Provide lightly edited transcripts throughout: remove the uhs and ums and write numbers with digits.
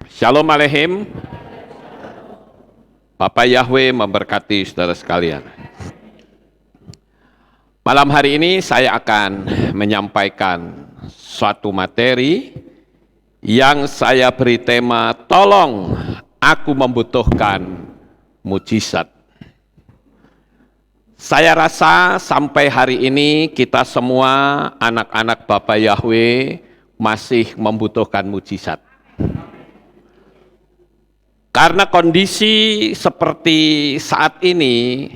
Shalom Aleichem. Bapak Yahweh memberkati saudara sekalian. Malam hari ini saya akan menyampaikan suatu materi yang saya beri tema tolong aku membutuhkan mujizat. Saya rasa sampai hari ini kita semua anak-anak Bapak Yahweh masih membutuhkan mujizat. Karena kondisi seperti saat ini,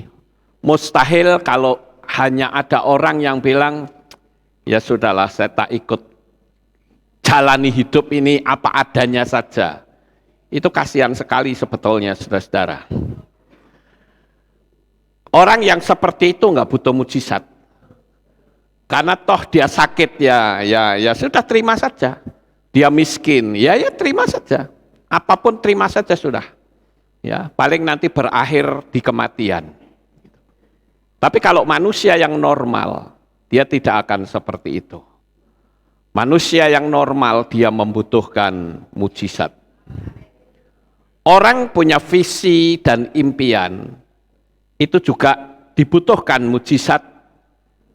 mustahil kalau hanya ada orang yang bilang, ya sudahlah saya tak ikut jalani hidup ini apa adanya saja. Itu kasihan sekali sebetulnya saudara-saudara. Orang yang seperti itu nggak butuh mujizat. Karena toh dia sakit ya sudah terima saja. Dia miskin, ya terima saja. Apapun terima saja sudah. Ya, paling nanti berakhir di kematian. Tapi kalau manusia yang normal, dia tidak akan seperti itu. Manusia yang normal dia membutuhkan mujizat. Orang punya visi dan impian, itu juga dibutuhkan mujizat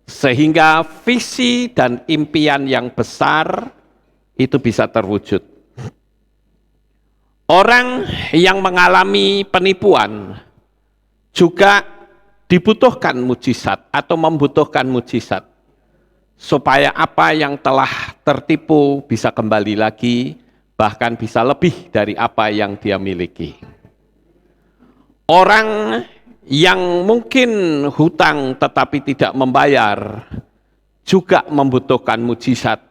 sehingga visi dan impian yang besar itu bisa terwujud. Orang yang mengalami penipuan juga dibutuhkan mujizat atau membutuhkan mujizat supaya apa yang telah tertipu bisa kembali lagi, bahkan bisa lebih dari apa yang dia miliki. Orang yang mungkin hutang tetapi tidak membayar juga membutuhkan mujizat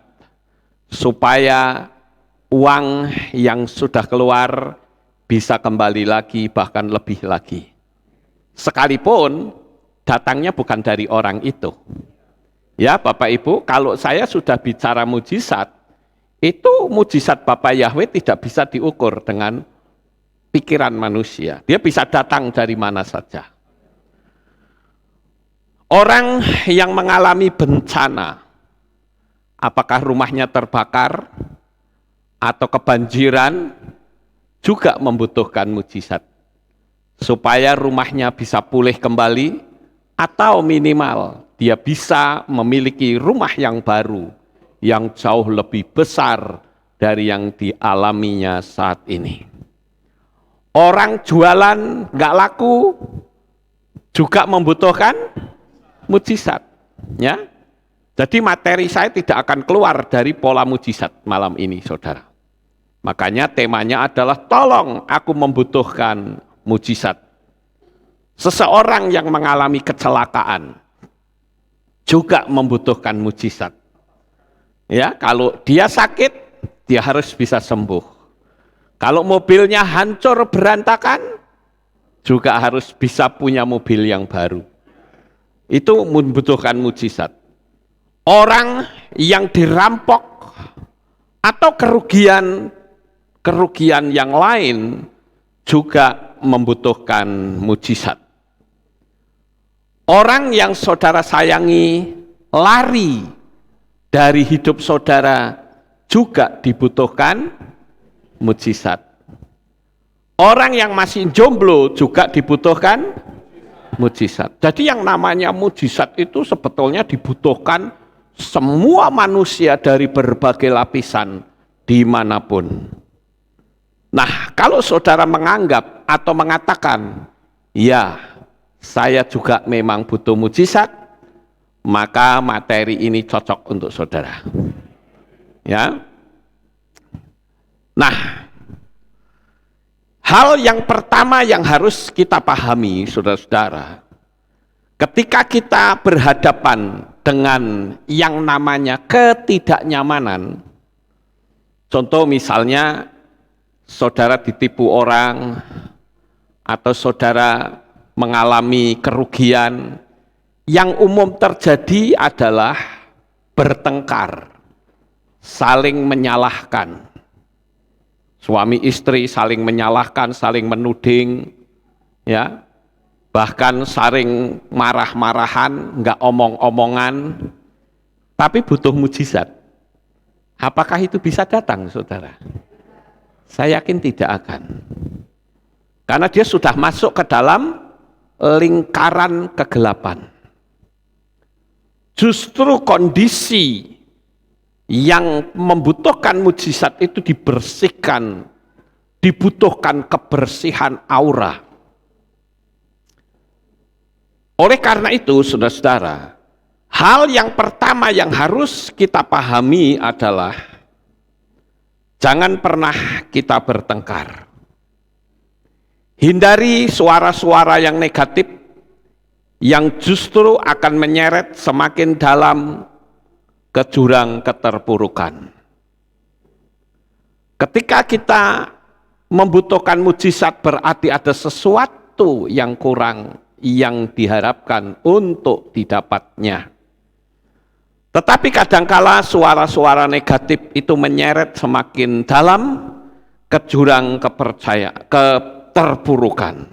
supaya uang yang sudah keluar bisa kembali lagi, bahkan lebih lagi. Sekalipun datangnya bukan dari orang itu. Ya Bapak Ibu, kalau saya sudah bicara mujizat, itu mujizat Bapak Yahweh tidak bisa diukur dengan pikiran manusia. Dia bisa datang dari mana saja. Orang yang mengalami bencana, apakah rumahnya terbakar, atau kebanjiran juga membutuhkan mujizat supaya rumahnya bisa pulih kembali atau minimal dia bisa memiliki rumah yang baru yang jauh lebih besar dari yang dialaminya saat ini. Orang jualan nggak laku juga membutuhkan mujizat, ya. Jadi materi saya tidak akan keluar dari pola mujizat malam ini, saudara. Makanya temanya adalah tolong aku membutuhkan mujizat. Seseorang yang mengalami kecelakaan juga membutuhkan mujizat. Ya, kalau dia sakit, dia harus bisa sembuh. Kalau mobilnya hancur berantakan, juga harus bisa punya mobil yang baru. Itu membutuhkan mujizat. Orang yang dirampok atau kerugian yang lain juga membutuhkan mujizat. Orang yang saudara sayangi lari dari hidup saudara juga dibutuhkan mujizat. Orang yang masih jomblo juga dibutuhkan mujizat. Jadi yang namanya mujizat itu sebetulnya dibutuhkan semua manusia dari berbagai lapisan dimanapun. Nah, kalau saudara menganggap atau mengatakan, ya saya juga memang butuh mujizat, maka materi ini cocok untuk saudara. Ya. Nah, hal yang pertama yang harus kita pahami, saudara-saudara, ketika kita berhadapan dengan yang namanya ketidaknyamanan, contoh misalnya saudara ditipu orang, atau saudara mengalami kerugian, yang umum terjadi adalah bertengkar, saling menyalahkan. Suami istri saling menyalahkan, saling menuding, ya. Bahkan saling marah-marahan, nggak omong-omongan, tapi butuh mujizat. Apakah itu bisa datang, saudara? Saya yakin tidak akan. Karena dia sudah masuk ke dalam lingkaran kegelapan. Justru kondisi yang membutuhkan mujizat itu dibersihkan, dibutuhkan kebersihan aura. Oleh karena itu, saudara-saudara, hal yang pertama yang harus kita pahami adalah jangan pernah kita bertengkar. Hindari suara-suara yang negatif yang justru akan menyeret semakin dalam ke jurang keterpurukan. Ketika kita membutuhkan mujizat berarti ada sesuatu yang kurang yang diharapkan untuk didapatnya. Tetapi kadangkala suara-suara negatif itu menyeret semakin dalam ke jurang keterpurukan.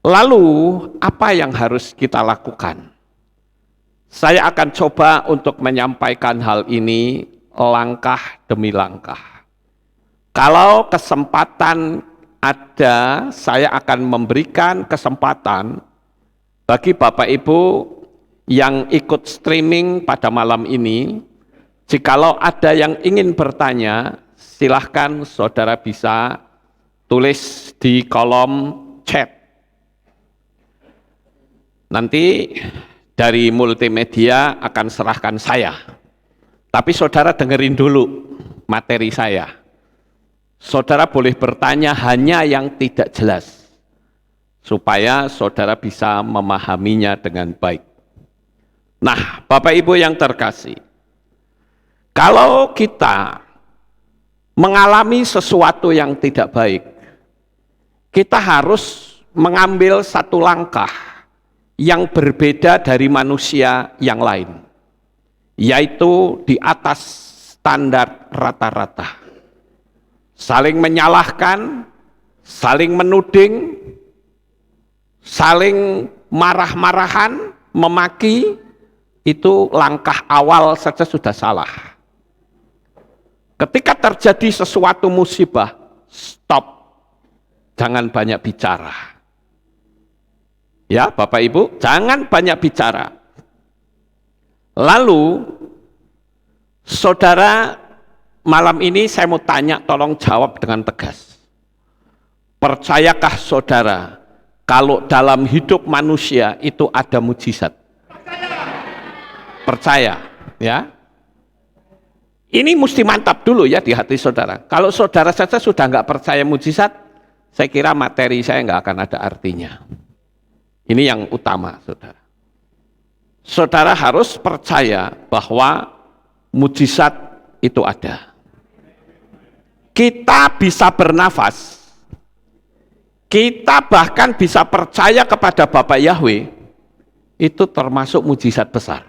Lalu apa yang harus kita lakukan? Saya akan coba untuk menyampaikan hal ini langkah demi langkah. Kalau kesempatan ada, saya akan memberikan kesempatan bagi Bapak Ibu yang ikut streaming pada malam ini. Jikalau ada yang ingin bertanya, silahkan saudara bisa tulis di kolom chat. Nanti dari multimedia akan serahkan saya. Tapi saudara dengerin dulu materi saya. Saudara boleh bertanya hanya yang tidak jelas, supaya saudara bisa memahaminya dengan baik. Nah, Bapak Ibu yang terkasih, kalau kita mengalami sesuatu yang tidak baik, kita harus mengambil satu langkah yang berbeda dari manusia yang lain, yaitu di atas standar rata-rata. Saling menyalahkan, saling menuding, saling marah-marahan, memaki, itu langkah awal saja sudah salah. Ketika terjadi sesuatu musibah, stop, jangan banyak bicara. Ya, Bapak Ibu, jangan banyak bicara. Lalu, saudara, malam ini saya mau tanya, tolong jawab dengan tegas. Percayakah saudara, kalau dalam hidup manusia itu ada mujizat? Percaya, ya. Ini mesti mantap dulu ya di hati saudara. Kalau saudara saja sudah nggak percaya mujizat, saya kira materi saya nggak akan ada artinya. Ini yang utama, saudara. Saudara harus percaya bahwa mujizat itu ada. Kita bisa bernafas, kita bahkan bisa percaya kepada Bapak Yahweh, itu termasuk mujizat besar.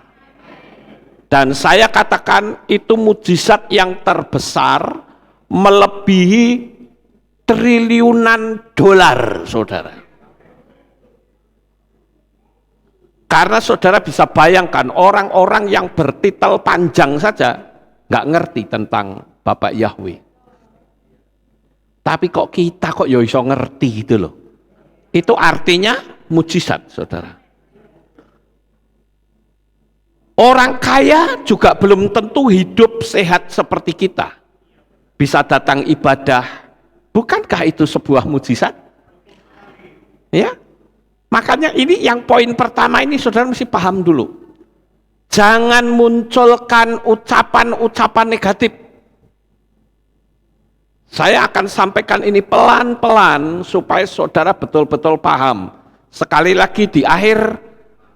Dan saya katakan itu mujizat yang terbesar, melebihi triliunan dolar, saudara. Karena saudara bisa bayangkan orang-orang yang bertitel panjang saja nggak ngerti tentang Bapak Yahweh. Tapi kok kita kok ya iso ngerti gitu loh. Itu artinya mujizat, saudara. Orang kaya juga belum tentu hidup sehat seperti kita. Bisa datang ibadah. Bukankah itu sebuah mujizat? Ya. Makanya ini yang poin pertama ini saudara mesti paham dulu. Jangan munculkan ucapan-ucapan negatif. Saya akan sampaikan ini pelan-pelan supaya saudara betul-betul paham. Sekali lagi di akhir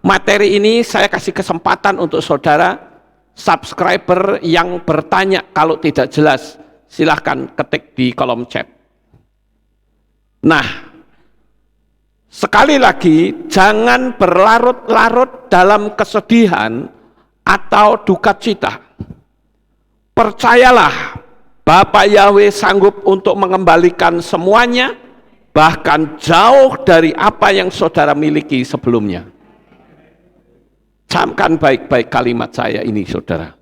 materi ini saya kasih kesempatan untuk saudara subscriber yang bertanya kalau tidak jelas, silahkan ketik di kolom chat. Nah, sekali lagi jangan berlarut-larut dalam kesedihan atau duka cita. Percayalah, Bapak Yahweh sanggup untuk mengembalikan semuanya, bahkan jauh dari apa yang saudara miliki sebelumnya. Camkan baik-baik kalimat saya ini, saudara.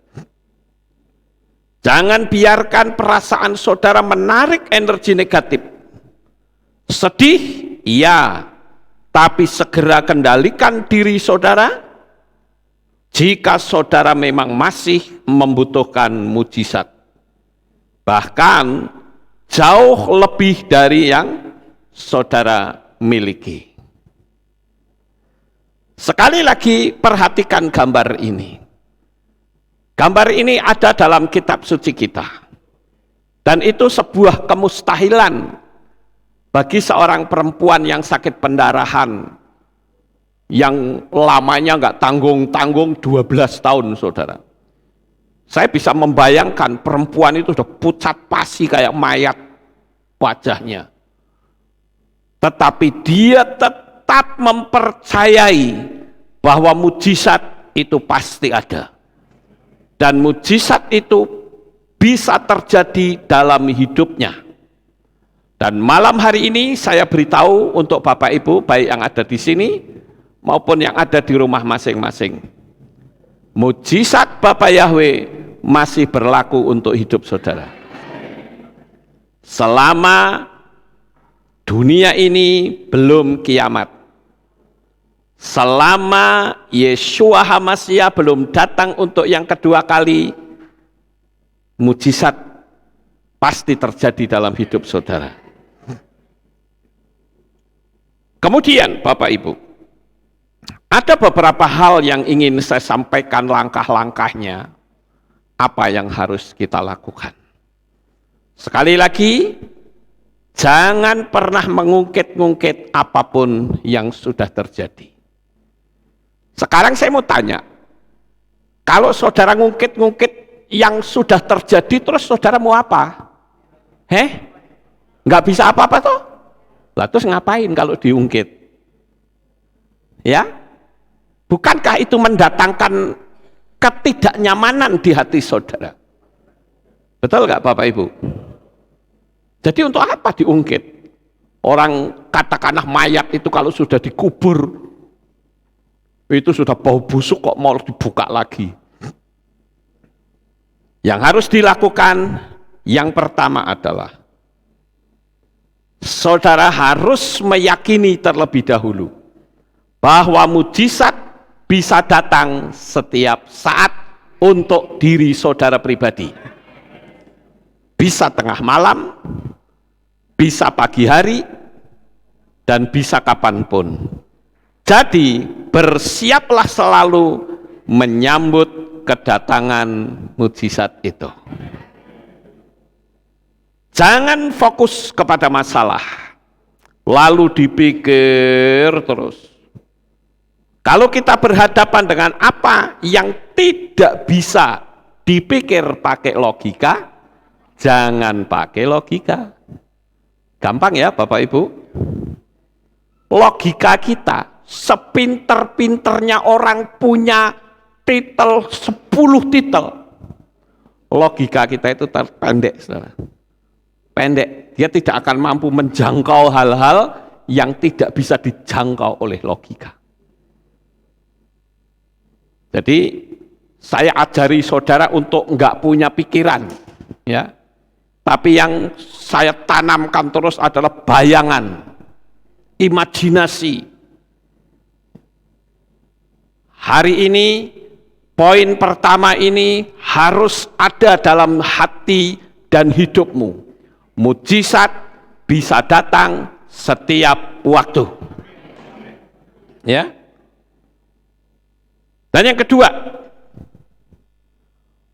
Jangan biarkan perasaan saudara menarik energi negatif. Sedih, iya, tapi segera kendalikan diri saudara jika saudara memang masih membutuhkan mujizat. Bahkan jauh lebih dari yang saudara miliki. Sekali lagi perhatikan gambar ini. Gambar ini ada dalam kitab suci kita. Dan itu sebuah kemustahilan bagi seorang perempuan yang sakit pendarahan, yang lamanya nggak tanggung-tanggung 12 tahun, saudara. Saya bisa membayangkan perempuan itu sudah pucat pasi kayak mayat wajahnya. Tetapi dia tetap mempercayai bahwa mujizat itu pasti ada. Dan mujizat itu bisa terjadi dalam hidupnya. Dan malam hari ini saya beritahu untuk Bapak Ibu, baik yang ada di sini maupun yang ada di rumah masing-masing. Mujizat Bapa Yahweh masih berlaku untuk hidup saudara. Selama dunia ini belum kiamat. Selama Yeshua HaMasyiah belum datang untuk yang kedua kali, mujizat pasti terjadi dalam hidup saudara. Kemudian Bapak Ibu, ada beberapa hal yang ingin saya sampaikan langkah-langkahnya, apa yang harus kita lakukan. Sekali lagi, jangan pernah mengungkit-ungkit apapun yang sudah terjadi. Sekarang saya mau tanya, kalau saudara ngungkit-ngungkit yang sudah terjadi, terus saudara mau apa? Nggak bisa apa-apa toh? Lah terus ngapain kalau diungkit? Ya? Bukankah itu mendatangkan ketidaknyamanan di hati saudara? Betul nggak Bapak Ibu? Jadi untuk apa diungkit? Orang katakanlah mayat itu kalau sudah dikubur, itu sudah bau busuk kok mau dibuka lagi. Yang harus dilakukan yang pertama adalah saudara harus meyakini terlebih dahulu bahwa mujizat bisa datang setiap saat untuk diri saudara pribadi. Bisa tengah malam, bisa pagi hari, dan bisa kapanpun. Jadi bersiaplah selalu menyambut kedatangan mujizat itu. Jangan fokus kepada masalah, lalu dipikir terus. Kalau kita berhadapan dengan apa yang tidak bisa dipikir pakai logika, jangan pakai logika. Gampang ya Bapak Ibu? Logika kita, sepinter-pinternya orang punya titel 10 titel, logika kita itu pendek, saudara. Pendek, dia tidak akan mampu menjangkau hal-hal yang tidak bisa dijangkau oleh logika. Jadi saya ajari saudara untuk enggak punya pikiran, ya. Tapi yang saya tanamkan terus adalah bayangan, imajinasi. Hari ini, poin pertama ini harus ada dalam hati dan hidupmu. Mujizat bisa datang setiap waktu. Ya. Dan yang kedua,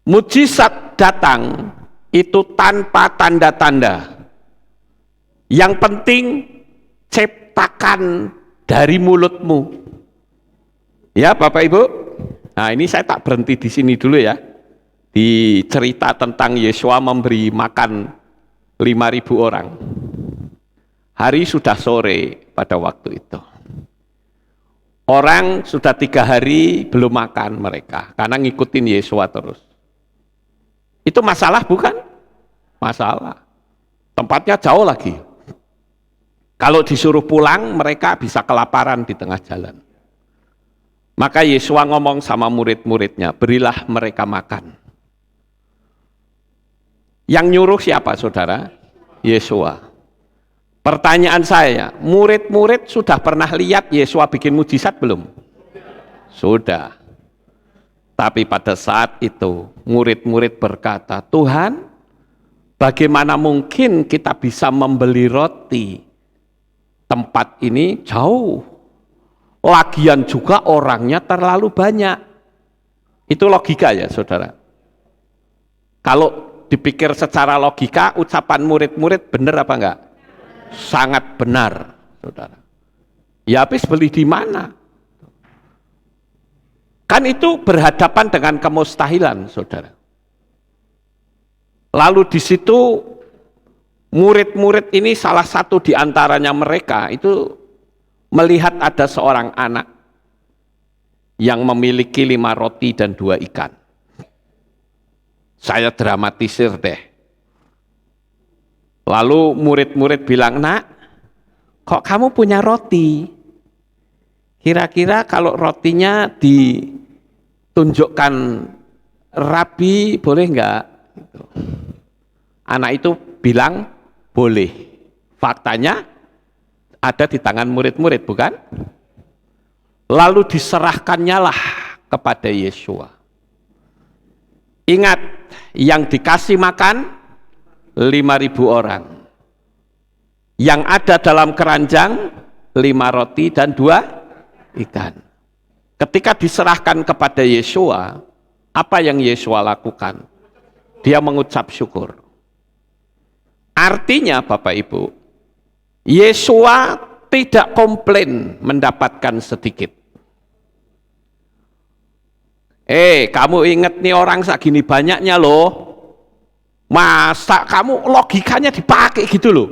mujizat datang itu tanpa tanda-tanda. Yang penting ciptakan dari mulutmu. Ya Bapak Ibu, nah ini saya tak berhenti di sini dulu ya, di cerita tentang Yeshua memberi makan 5.000 orang. Hari sudah sore pada waktu itu. Orang sudah 3 hari belum makan mereka, karena ngikutin Yeshua terus. Itu masalah bukan? Masalah. Tempatnya jauh lagi. Kalau disuruh pulang, mereka bisa kelaparan di tengah jalan. Maka Yeshua ngomong sama murid-muridnya, berilah mereka makan. Yang nyuruh siapa saudara? Yesua. Pertanyaan saya, murid-murid sudah pernah lihat Yesua bikin mujizat belum? Sudah. Tapi pada saat itu murid-murid berkata, Tuhan, bagaimana mungkin kita bisa membeli roti? Tempat ini jauh. Lagian juga orangnya terlalu banyak. Itu logika ya saudara. Kalau dipikir secara logika, ucapan murid-murid benar apa enggak? Sangat benar, saudara. Ya habis beli di mana? Kan itu berhadapan dengan kemustahilan, saudara. Lalu di situ murid-murid ini salah satu di antaranya mereka itu melihat ada seorang anak yang memiliki 5 roti dan 2 ikan. Saya dramatisir deh. Lalu murid-murid bilang, nak, kok kamu punya roti? Kira-kira kalau rotinya ditunjukkan Rabi, boleh enggak? Anak itu bilang, boleh. Faktanya ada di tangan murid-murid, bukan? Lalu diserahkannya lah kepada Yesua. Ingat, yang dikasih makan 5.000 orang. Yang ada dalam keranjang 5 roti dan 2 ikan. Ketika diserahkan kepada Yesua, apa yang Yesua lakukan? Dia mengucap syukur. Artinya Bapak Ibu, Yesua tidak komplain mendapatkan sedikit. Kamu ingat nih orang segini banyaknya loh. Masa kamu logikanya dipakai gitu loh.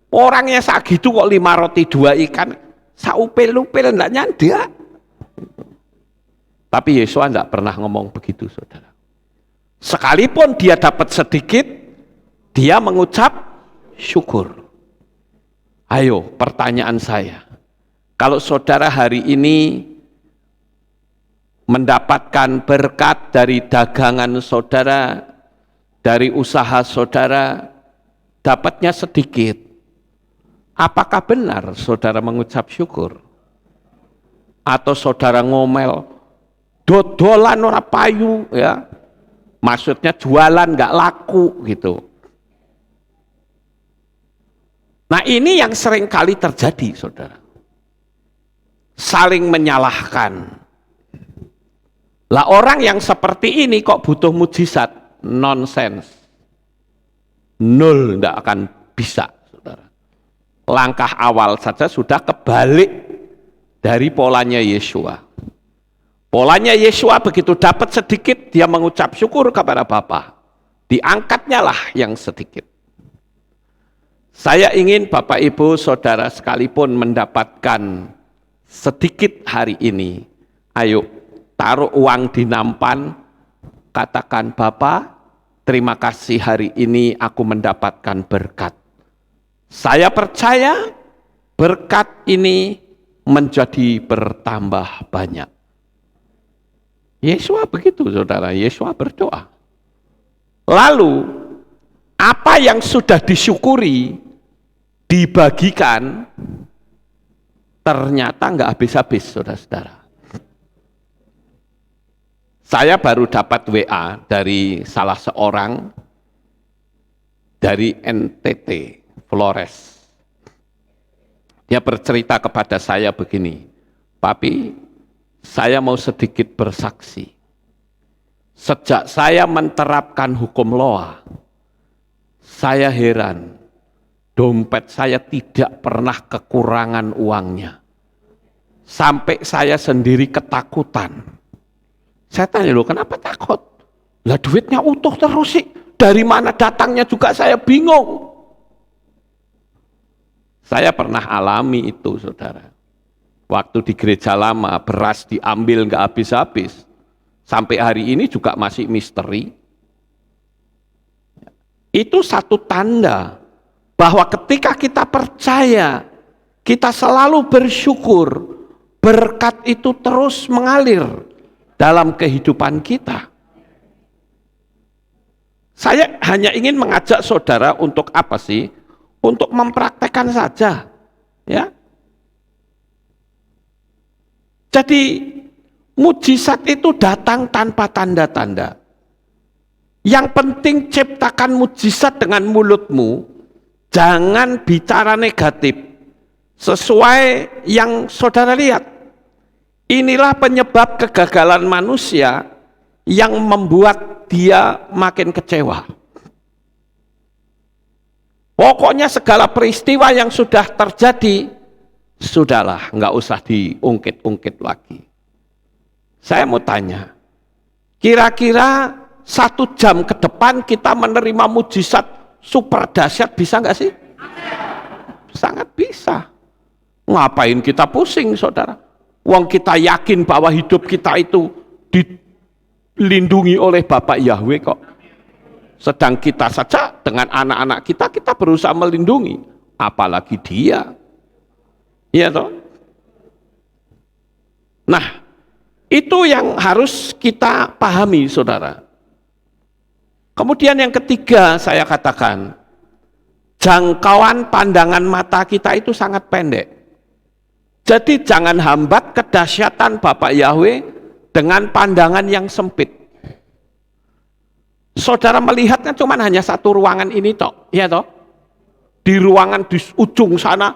Orangnya segitu kok 5 roti 2 ikan, saupil-upil enggak nyandak. Tapi Yesua enggak pernah ngomong begitu, saudara. Sekalipun dia dapat sedikit, dia mengucap syukur. Ayo, pertanyaan saya. Kalau saudara hari ini mendapatkan berkat dari dagangan saudara, dari usaha saudara, dapatnya sedikit. Apakah benar saudara mengucap syukur? Atau saudara ngomel, dodolan ora payu, ya? Maksudnya jualan nggak laku gitu. Nah ini yang sering kali terjadi, saudara. Saling menyalahkan. Lah orang yang seperti ini kok butuh mujizat? Nonsens. Nol, tidak akan bisa, saudara. Langkah awal saja sudah kebalik dari polanya Yesua. Polanya Yesua begitu dapat sedikit, dia mengucap syukur kepada Bapa. Diangkatnya lah yang sedikit. Saya ingin Bapak Ibu Saudara sekalipun mendapatkan sedikit hari ini, ayo taruh uang di nampan, katakan, Bapak, terima kasih hari ini aku mendapatkan berkat. Saya percaya berkat ini menjadi bertambah banyak. Yesua begitu, saudara. Yesua berdoa. Lalu, apa yang sudah disyukuri, dibagikan, ternyata nggak habis-habis, saudara-saudara. Saya baru dapat WA dari salah seorang dari NTT, Flores. Dia bercerita kepada saya begini, Papi, saya mau sedikit bersaksi. Sejak saya menerapkan hukum Loa, saya heran, dompet saya tidak pernah kekurangan uangnya. Sampai saya sendiri ketakutan. Saya tanya, loh kenapa takut? Lah duitnya utuh terus sih. Dari mana datangnya juga saya bingung. Saya pernah alami itu, saudara. Waktu di gereja lama, beras diambil nggak habis-habis. Sampai hari ini juga masih misteri. Itu satu tanda bahwa ketika kita percaya, kita selalu bersyukur, berkat itu terus mengalir dalam kehidupan kita. Saya hanya ingin mengajak saudara untuk apa sih? Untuk mempraktekkan saja, ya. Jadi mujizat itu datang tanpa tanda-tanda. Yang penting ciptakan mujizat dengan mulutmu, jangan bicara negatif. Sesuai yang saudara lihat. Inilah penyebab kegagalan manusia yang membuat dia makin kecewa. Pokoknya segala peristiwa yang sudah terjadi, sudahlah, nggak usah diungkit-ungkit lagi. Saya mau tanya, kira-kira 1 jam ke depan kita menerima mujizat super dahsyat, bisa nggak sih? Sangat bisa. Ngapain kita pusing, saudara? Wong kita yakin bahwa hidup kita itu dilindungi oleh Bapak Yahweh kok. Sedang kita saja dengan anak-anak kita berusaha melindungi, apalagi dia. Iya toh? Nah, itu yang harus kita pahami, saudara. Kemudian yang ketiga saya katakan, jangkauan pandangan mata kita itu sangat pendek. Jadi jangan hambat kedahsyatan Bapak Yahweh dengan pandangan yang sempit. Saudara melihatnya cuma hanya satu ruangan ini toh, ya toh? Di ruangan di ujung sana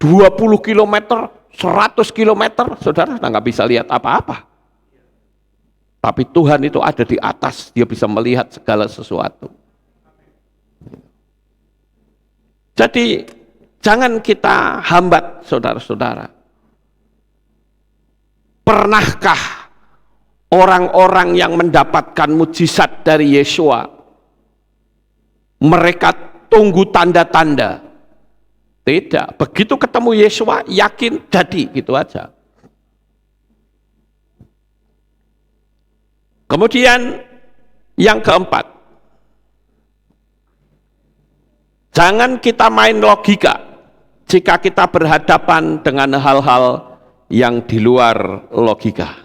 20 km, 100 km, saudara sudah nggak bisa lihat apa-apa. Tapi Tuhan itu ada di atas, dia bisa melihat segala sesuatu. Jadi jangan kita hambat, saudara-saudara. Pernahkah orang-orang yang mendapatkan mujizat dari Yeshua, mereka tunggu tanda-tanda? Tidak, begitu ketemu Yeshua, yakin jadi, gitu aja. Kemudian yang keempat, jangan kita main logika jika kita berhadapan dengan hal-hal yang di luar logika.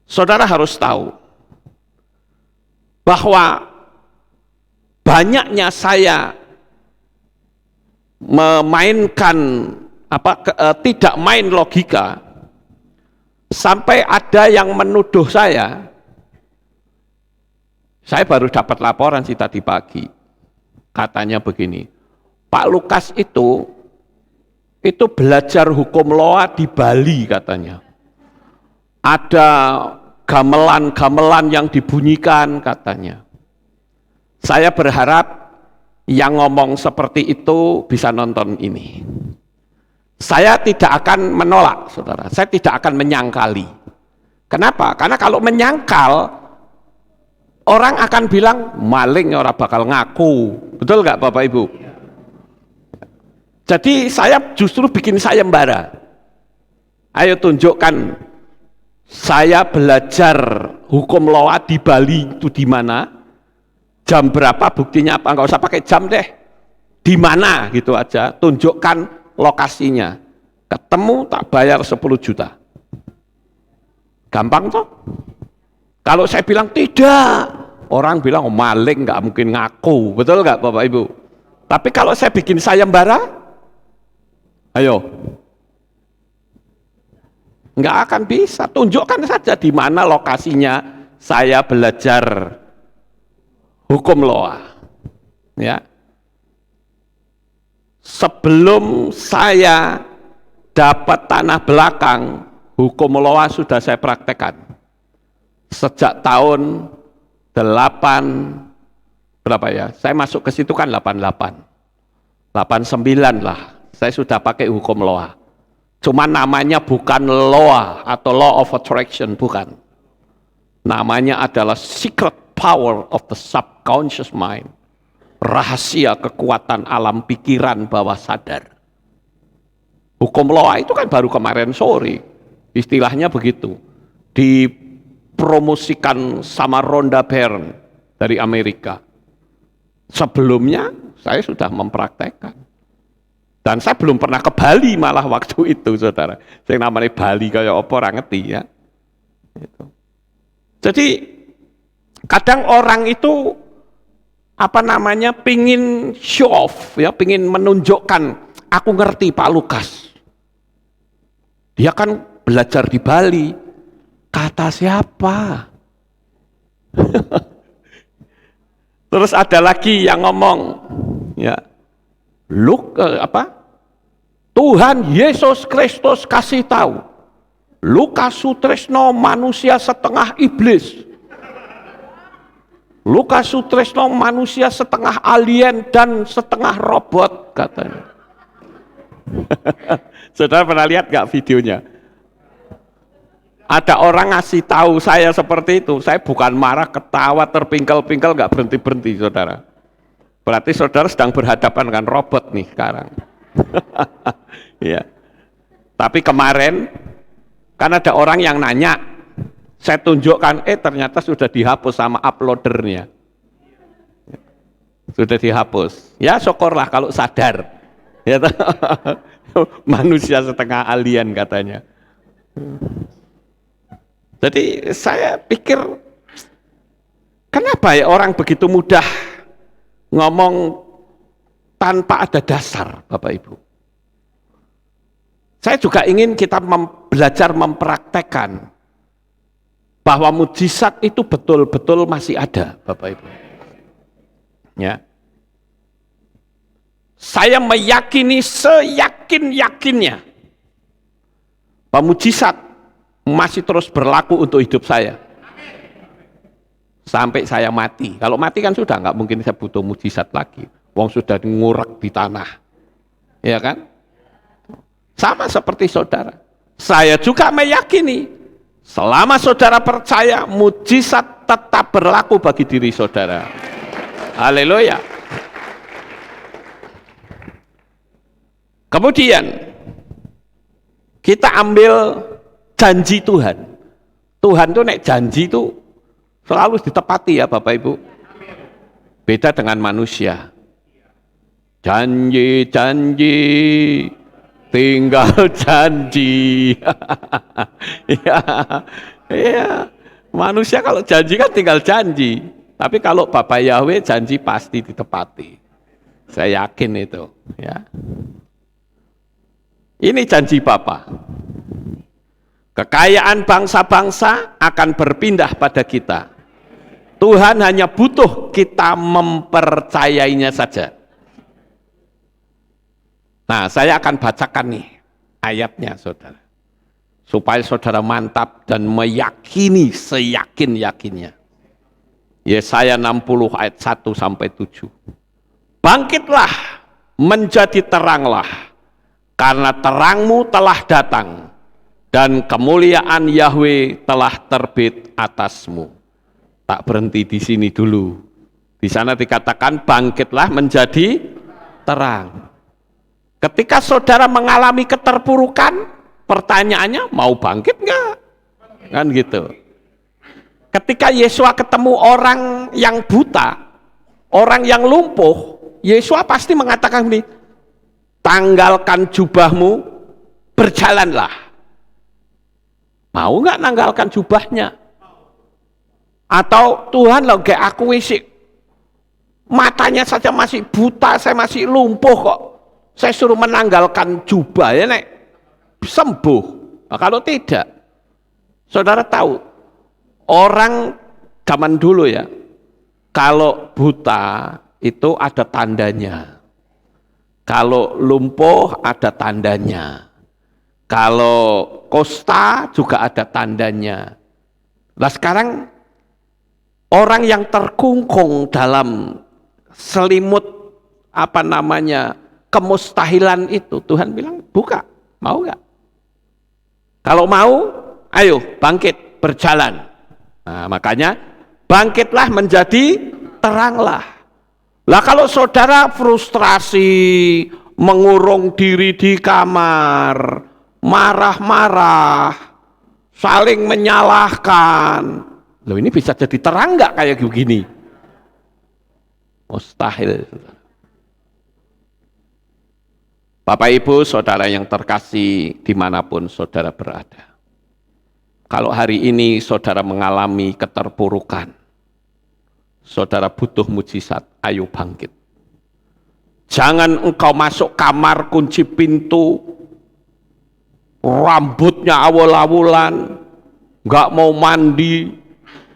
Saudara harus tahu bahwa banyaknya saya memainkan tidak main logika, sampai ada yang menuduh saya baru dapat laporan sih tadi pagi, katanya begini, Pak Lukas itu belajar hukum loa di Bali katanya, ada gamelan-gamelan yang dibunyikan katanya. Saya berharap yang ngomong seperti itu bisa nonton ini. Saya tidak akan menolak, saudara. Saya tidak akan menyangkali. Kenapa? Karena kalau menyangkal, orang akan bilang maling, orang bakal ngaku. Betul nggak Bapak Ibu? Jadi saya justru bikin sayembara. Ayo tunjukkan saya belajar hukum loa di Bali itu di mana, jam berapa, buktinya apa, nggak usah pakai jam deh, di mana gitu aja, tunjukkan lokasinya, ketemu tak bayar 10 juta. Gampang toh? Kalau saya bilang tidak, orang bilang oh, maling, nggak mungkin ngaku, betul nggak Bapak Ibu? Tapi kalau saya bikin sayembara, ayo, nggak akan bisa. Tunjukkan saja di mana lokasinya saya belajar hukum loa. Ya. Sebelum saya dapat tanah belakang, hukum loa sudah saya praktekkan. Sejak tahun 8 berapa ya? Saya masuk ke situ kan 88. 89 lah. Saya sudah pakai hukum loa. Cuma namanya bukan loa atau law of attraction, bukan. Namanya adalah secret power of the subconscious mind. Rahasia kekuatan alam pikiran bawah sadar. Hukum loa itu kan baru kemarin sore, istilahnya begitu, dipromosikan sama Rhonda Byrne dari Amerika. Sebelumnya saya sudah mempraktekkan, dan saya belum pernah ke Bali malah waktu itu, saudara. Yang namanya Bali kayak apa orang ngerti ya. Jadi kadang orang itu pingin show off, ya, pingin menunjukkan aku ngerti Pak Lukas. Dia kan belajar di Bali. Kata siapa? Terus ada lagi yang ngomong, ya, Tuhan Yesus Kristus kasih tahu, Lukas Sutrisno manusia setengah iblis. Lukas Sutrisno manusia setengah alien dan setengah robot, katanya. Saudara pernah lihat gak videonya? Ada orang ngasih tahu saya seperti itu, saya bukan marah, ketawa, terpingkel-pingkel, gak berhenti-berhenti, saudara. Berarti saudara sedang berhadapan dengan robot nih sekarang. Ya. Tapi kemarin, kan ada orang yang nanya, saya tunjukkan, ternyata sudah dihapus sama uploadernya. Sudah dihapus. Ya syukurlah kalau sadar. Ya, manusia setengah alien katanya. Jadi saya pikir, kenapa ya orang begitu mudah ngomong tanpa ada dasar, Bapak Ibu? Saya juga ingin kita belajar mempraktekkan bahwa mujizat itu betul-betul masih ada, Bapak Ibu. Ya. Saya meyakini seyakin-yakinnya bahwa mujizat masih terus berlaku untuk hidup saya. Sampai saya mati. Kalau mati kan sudah nggak mungkin saya butuh mujizat lagi. Wong sudah ngurek di tanah. Ya kan? Sama seperti saudara. Saya juga meyakini selama saudara percaya, mujizat tetap berlaku bagi diri saudara. Haleluya. Kemudian kita ambil janji Tuhan. Tuhan tuh nek janji itu selalu ditepati ya Bapak Ibu. Beda dengan manusia. Janji-janji tinggal janji. Ya, ya. Manusia kalau janji kan tinggal janji. Tapi kalau Bapak Yahweh janji pasti ditepati. Saya yakin itu, ya. Ini janji Bapa. Kekayaan bangsa-bangsa akan berpindah pada kita. Tuhan hanya butuh kita mempercayainya saja. Nah, saya akan bacakan nih ayatnya, saudara. Supaya saudara mantap dan meyakini seyakin-yakinnya. Yesaya 60 ayat 1 sampai 7. Bangkitlah, menjadi teranglah, karena terangmu telah datang, dan kemuliaan Yahweh telah terbit atasmu. Tak berhenti di sini dulu. Di sana dikatakan bangkitlah menjadi terang. Ketika saudara mengalami keterpurukan, pertanyaannya mau bangkit enggak? Kan gitu. Ketika Yesua ketemu orang yang buta, orang yang lumpuh, Yesua pasti mengatakan ini, tanggalkan jubahmu, berjalanlah. Mau nggak nanggalkan jubahnya? Atau Tuhan loh kayak aku isi matanya saja masih buta, saya masih lumpuh kok, saya suruh menanggalkan jubah ya nek sembuh. Nah, kalau tidak, saudara tahu orang zaman dulu ya, kalau buta itu ada tandanya, kalau lumpuh ada tandanya, kalau kusta juga ada tandanya. Nah sekarang orang yang terkungkung dalam selimut kemustahilan itu, Tuhan bilang buka, mau nggak? Kalau mau, ayo bangkit, berjalan. Nah, makanya bangkitlah menjadi teranglah. Lah kalau saudara frustrasi, mengurung diri di kamar, marah-marah, saling menyalahkan, loh ini bisa jadi terang nggak kayak begini? Mustahil. Bapak Ibu, saudara yang terkasih dimanapun saudara berada. Kalau hari ini saudara mengalami keterpurukan, saudara butuh mujizat, ayo bangkit. Jangan engkau masuk kamar, kunci pintu, rambutnya awul-awulan, nggak mau mandi,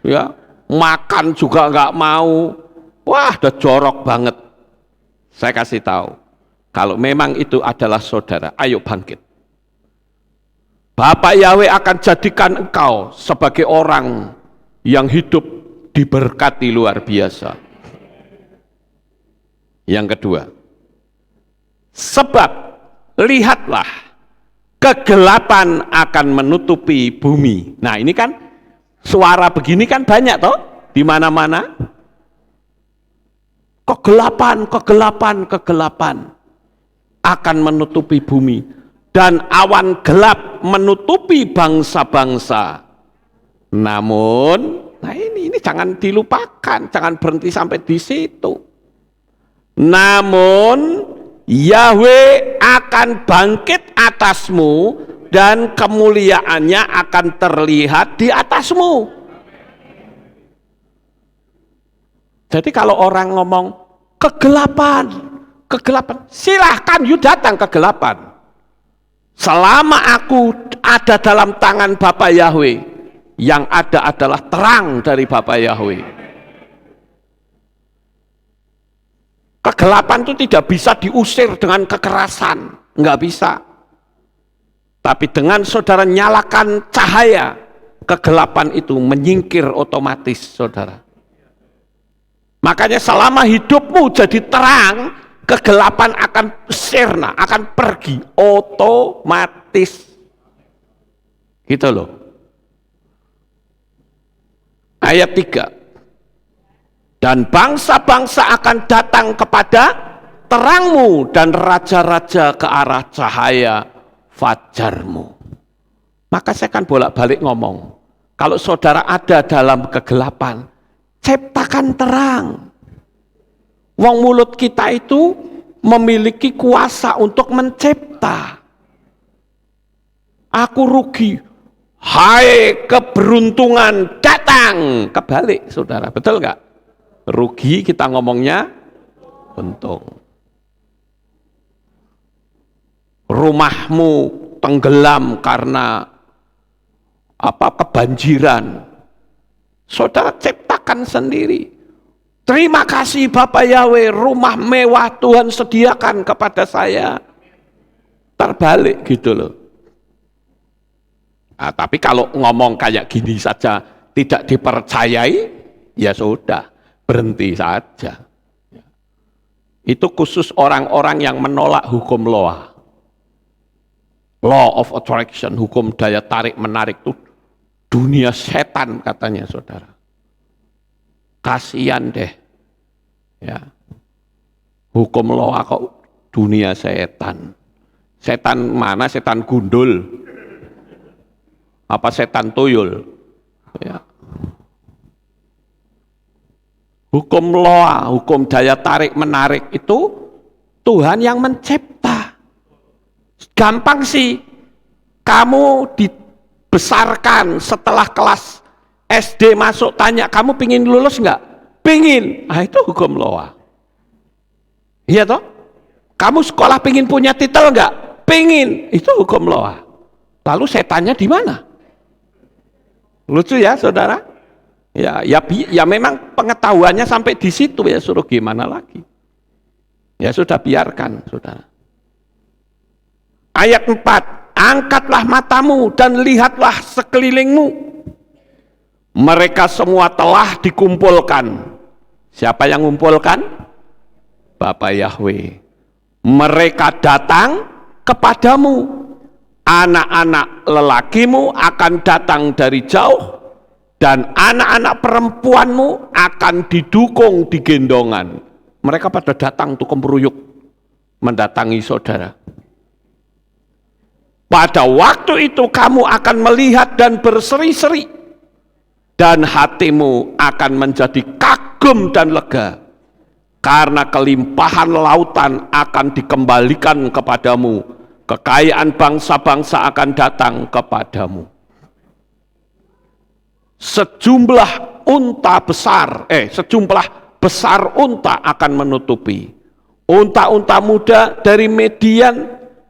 ya, makan juga nggak mau. Wah, udah jorok banget. Saya kasih tahu, kalau memang itu adalah saudara, ayo bangkit. Bapak Yahweh akan jadikan engkau sebagai orang yang hidup diberkati luar biasa. Yang kedua, sebab lihatlah kegelapan akan menutupi bumi. Nah, ini kan suara begini kan banyak toh di mana-mana. Kegelapan, kegelapan, kegelapan akan menutupi bumi. Dan awan gelap menutupi bangsa-bangsa. Namun, nah ini jangan dilupakan, jangan berhenti sampai di situ. Namun, Yahweh akan bangkit atasmu dan kemuliaannya akan terlihat di atasmu. Jadi kalau orang ngomong kegelapan, kegelapan, silahkan you datang kegelapan. Selama aku ada dalam tangan Bapa Yahweh, yang ada adalah terang dari Bapa Yahweh. Kegelapan itu tidak bisa diusir dengan kekerasan, nggak bisa. Tapi dengan saudara nyalakan cahaya, kegelapan itu menyingkir otomatis, saudara. Makanya selama hidupmu jadi terang, kegelapan akan sirna, akan pergi otomatis. Gitu loh. Ayat 3. Dan bangsa-bangsa akan datang kepada terangmu dan raja-raja ke arah cahaya fajarmu. Maka saya kan bolak-balik ngomong, kalau saudara ada dalam kegelapan, ciptakan terang. Wong mulut kita itu memiliki kuasa untuk mencipta. Aku rugi, hai keberuntungan datang. Kebalik saudara, betul nggak? Rugi kita ngomongnya untung. Rumahmu tenggelam karena kebanjiran. Saudara ciptakan sendiri. Terima kasih Bapak Yahweh, rumah mewah Tuhan sediakan kepada saya. Terbalik gitu loh. Nah, tapi kalau ngomong kayak gini saja tidak dipercayai, ya sudah, berhenti saja. Itu khusus orang-orang yang menolak hukum Law of attraction, hukum daya tarik menarik itu dunia setan katanya saudara. Kasihan deh, ya. Hukum Law kok dunia setan. Setan mana? Setan gundul? Apa setan tuyul? Ya. Hukum Law, hukum daya tarik menarik itu Tuhan yang mencipta. Gampang sih, kamu dibesarkan setelah kelas SD masuk tanya, kamu pingin lulus enggak? Pingin. Ah itu hukum Law. Iya toh? Kamu sekolah pingin punya titel enggak? Pingin. Itu hukum Law. Lalu setannya di mana? Lucu ya saudara? Ya memang pengetahuannya sampai di situ ya, suruh gimana lagi? Ya sudah biarkan saudara. Ayat 4, angkatlah matamu dan lihatlah sekelilingmu. Mereka semua telah dikumpulkan. Siapa yang mengumpulkan? Bapa Yahweh. Mereka datang kepadamu. Anak-anak lelakimu akan datang dari jauh, dan anak-anak perempuanmu akan didukung di gendongan. Mereka pada datang tuh kemruyuk mendatangi saudara. Pada waktu itu kamu akan melihat dan berseri-seri, dan hatimu akan menjadi kagum dan lega, karena kelimpahan lautan akan dikembalikan kepadamu, kekayaan bangsa-bangsa akan datang kepadamu. sejumlah sejumlah besar unta akan menutupi. Unta-unta muda dari Median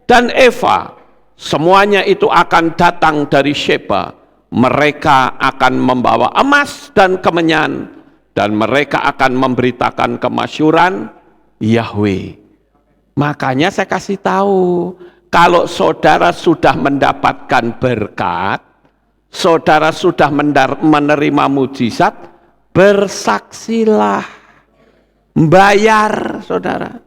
dan Eva, semuanya itu akan datang dari Sheba. Mereka akan membawa emas dan kemenyan, dan mereka akan memberitakan kemasyhuran Yahweh. Makanya saya kasih tahu, kalau saudara sudah mendapatkan berkat, saudara sudah menerima mujizat, bersaksilah, bayar saudara.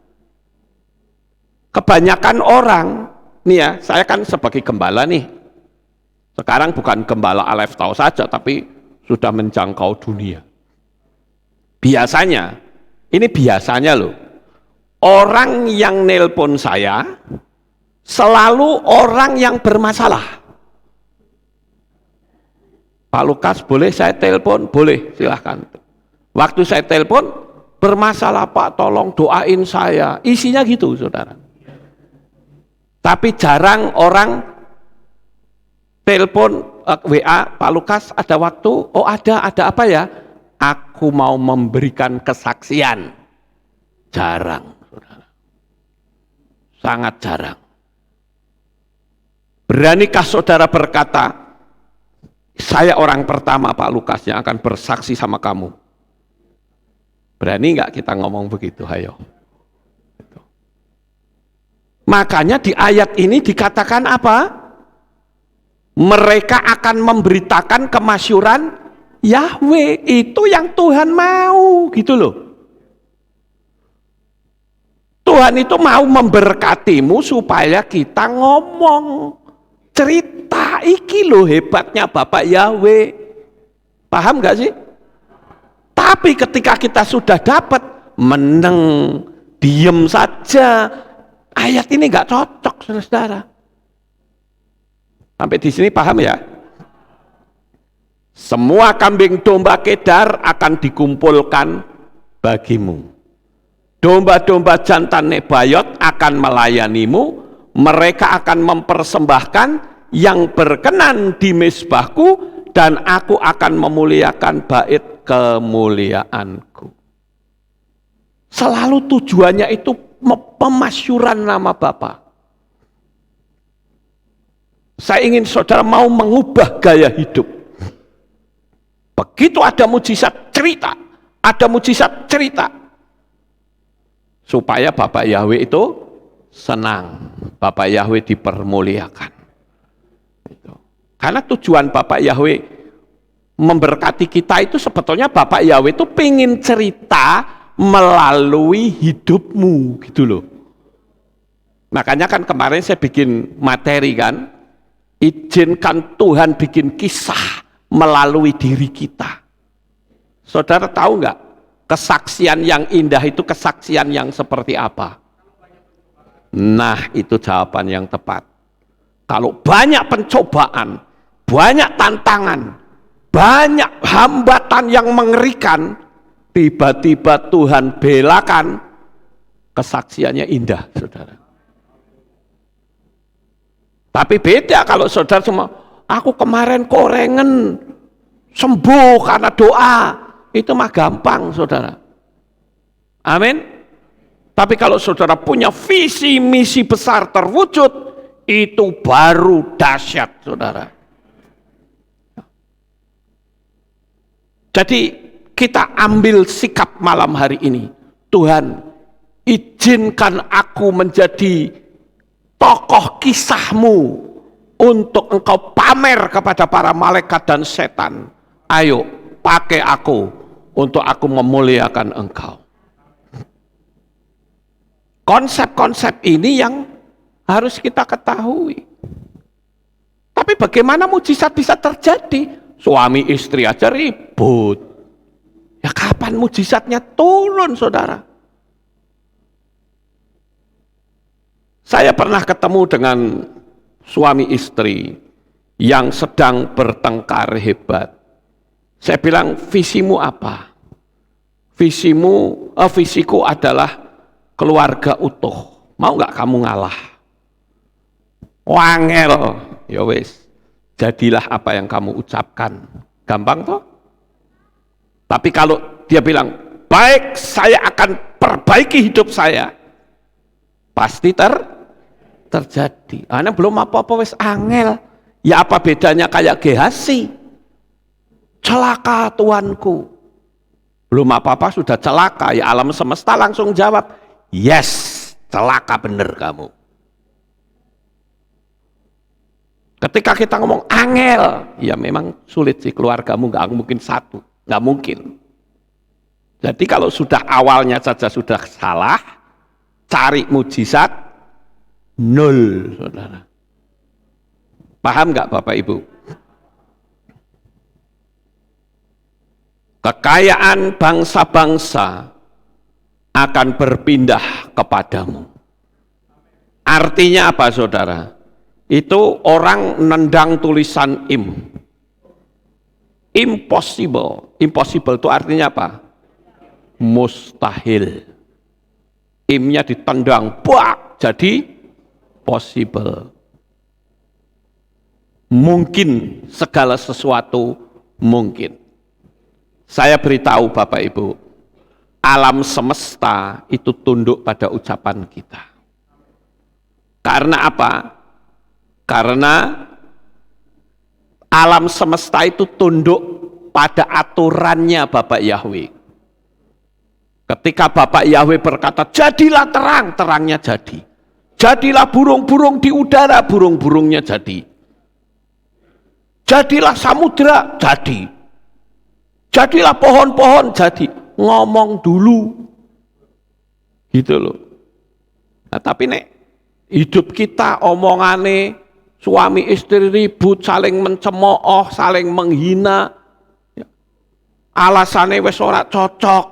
Kebanyakan orang, nih ya, saya kan sebagai gembala nih, sekarang bukan gembala Alef Tahu saja, tapi sudah menjangkau dunia. Biasanya, ini biasanya loh, orang yang nelpon saya, selalu orang yang bermasalah. Pak Lukas, boleh saya telepon? Boleh, silahkan. Waktu saya telepon, bermasalah Pak, tolong doain saya. Isinya gitu, saudara. Tapi jarang orang telepon WA, Pak Lukas ada waktu? Oh ada apa ya? Aku mau memberikan kesaksian. Jarang, saudara. Sangat jarang. Beranikah saudara berkata, saya orang pertama Pak Lukas yang akan bersaksi sama kamu? Berani nggak kita ngomong begitu? Hayo. Makanya di ayat ini dikatakan apa? Mereka akan memberitakan kemasyhuran Yahweh. Itu yang Tuhan mau, gitu loh. Tuhan itu mau memberkatimu supaya kita ngomong, cerita, iki loh hebatnya Bapak Yahweh. Paham gak sih? Tapi ketika kita sudah dapat, meneng, diem saja, ayat ini gak cocok, saudara. Sampai di sini paham ya? Semua kambing domba Kedar akan dikumpulkan bagimu. Domba-domba jantan Nebayot akan melayanimu. Mereka akan mempersembahkan yang berkenan di mezbahku, dan aku akan memuliakan bait kemuliaanku. Selalu tujuannya itu pemasyuran nama Bapa. Saya ingin saudara mau mengubah gaya hidup. Begitu ada mujizat cerita, supaya Bapak Yahweh itu senang, Bapak Yahweh dipermuliakan. Karena tujuan Bapak Yahweh memberkati kita itu sebetulnya Bapak Yahweh itu pengen cerita melalui hidupmu, gitu loh. Makanya kan kemarin saya bikin materi kan, izinkan Tuhan bikin kisah melalui diri kita. Saudara tahu nggak, kesaksian yang indah itu kesaksian yang seperti apa? Nah, itu jawaban yang tepat. Kalau banyak pencobaan, banyak tantangan, banyak hambatan yang mengerikan, tiba-tiba Tuhan belakan, kesaksiannya indah, saudara. Tapi beda kalau saudara semua, aku kemarin korengen, sembuh karena doa, itu mah gampang, saudara. Amin. Tapi kalau saudara punya visi misi besar terwujud, itu baru dahsyat, saudara. Jadi kita ambil sikap malam hari ini. Tuhan, izinkan aku menjadi tokoh kisahmu untuk engkau pamer kepada para malaikat dan setan. Ayo, pakai aku untuk aku memuliakan engkau. Konsep-konsep ini yang harus kita ketahui. Tapi bagaimana mujizat bisa terjadi? Suami istri aja ribut. Ya kapan mujizatnya turun, saudara? Saya pernah ketemu dengan suami istri yang sedang bertengkar hebat. Saya bilang, visimu apa? Visiku adalah keluarga utuh. Mau nggak kamu ngalah? Wangel, ya wes. Jadilah apa yang kamu ucapkan. Gampang toh? Tapi kalau dia bilang, baik, saya akan perbaiki hidup saya, pasti terjadi. Ana belum apa-apa wis angel. Ya apa bedanya kayak Gehazi? Celaka tuanku. Belum apa-apa sudah celaka. Ya alam semesta langsung jawab, yes, celaka bener kamu. Ketika kita ngomong angel, ya memang sulit sih, keluargamu nggak mungkin satu, nggak mungkin. Jadi kalau sudah awalnya saja sudah salah, cari mujizat, nol, saudara. Paham nggak Bapak Ibu? Kekayaan bangsa-bangsa akan berpindah kepadamu. Artinya apa saudara? Itu orang nendang tulisan impossible. Impossible itu artinya apa? Mustahil. Imnya ditendang, bak, jadi possible. Mungkin, segala sesuatu mungkin. Saya beritahu Bapak Ibu, alam semesta itu tunduk pada ucapan kita. Karena apa? Karena alam semesta itu tunduk pada aturannya Bapak Yahweh. Ketika Bapak Yahweh berkata, jadilah terang, terangnya jadi. Jadilah burung-burung di udara, burung-burungnya jadi. Jadilah samudra, jadi. Jadilah pohon-pohon, jadi. Ngomong dulu. Gitu loh. Nah, tapi nek hidup kita omongane suami istri ribut, saling mencemooh, saling menghina, alasannya wis ora cocok.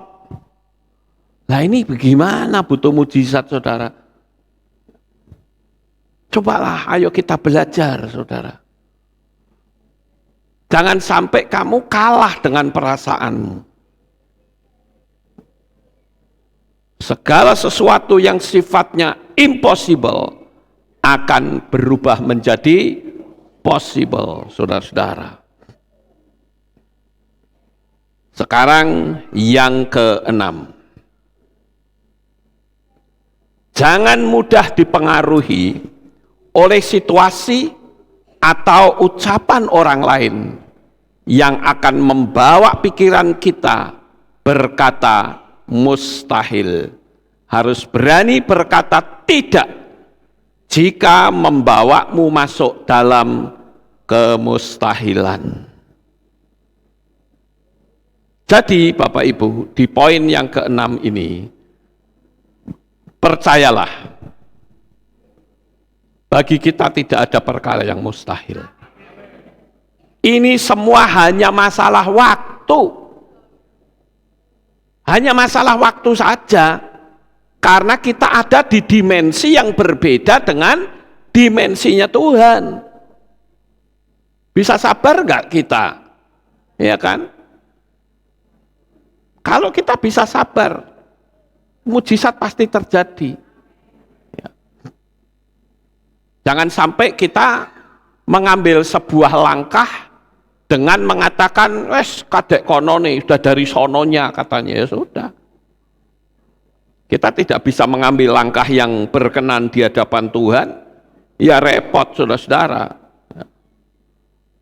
Nah ini bagaimana, butuh mujizat saudara. Cobalah, ayo kita belajar saudara. Jangan sampai kamu kalah dengan perasaanmu. Segala sesuatu yang sifatnya impossible akan berubah menjadi possible, saudara-saudara. Sekarang yang keenam. Jangan mudah dipengaruhi oleh situasi atau ucapan orang lain yang akan membawa pikiran kita berkata mustahil. Harus berani berkata tidak jika membawamu masuk dalam kemustahilan. Jadi Bapak Ibu, di poin yang keenam ini, percayalah, bagi kita tidak ada perkara yang mustahil. Ini semua hanya masalah waktu. Hanya masalah waktu saja. Karena kita ada di dimensi yang berbeda dengan dimensinya Tuhan. Bisa sabar nggak kita? Ya kan? Kalau kita bisa sabar, mujizat pasti terjadi. Ya. Jangan sampai kita mengambil sebuah langkah dengan mengatakan, wes kadek kono nih, sudah dari sononya katanya, ya sudah. Kita tidak bisa mengambil langkah yang berkenan di hadapan Tuhan, ya repot saudara-saudara.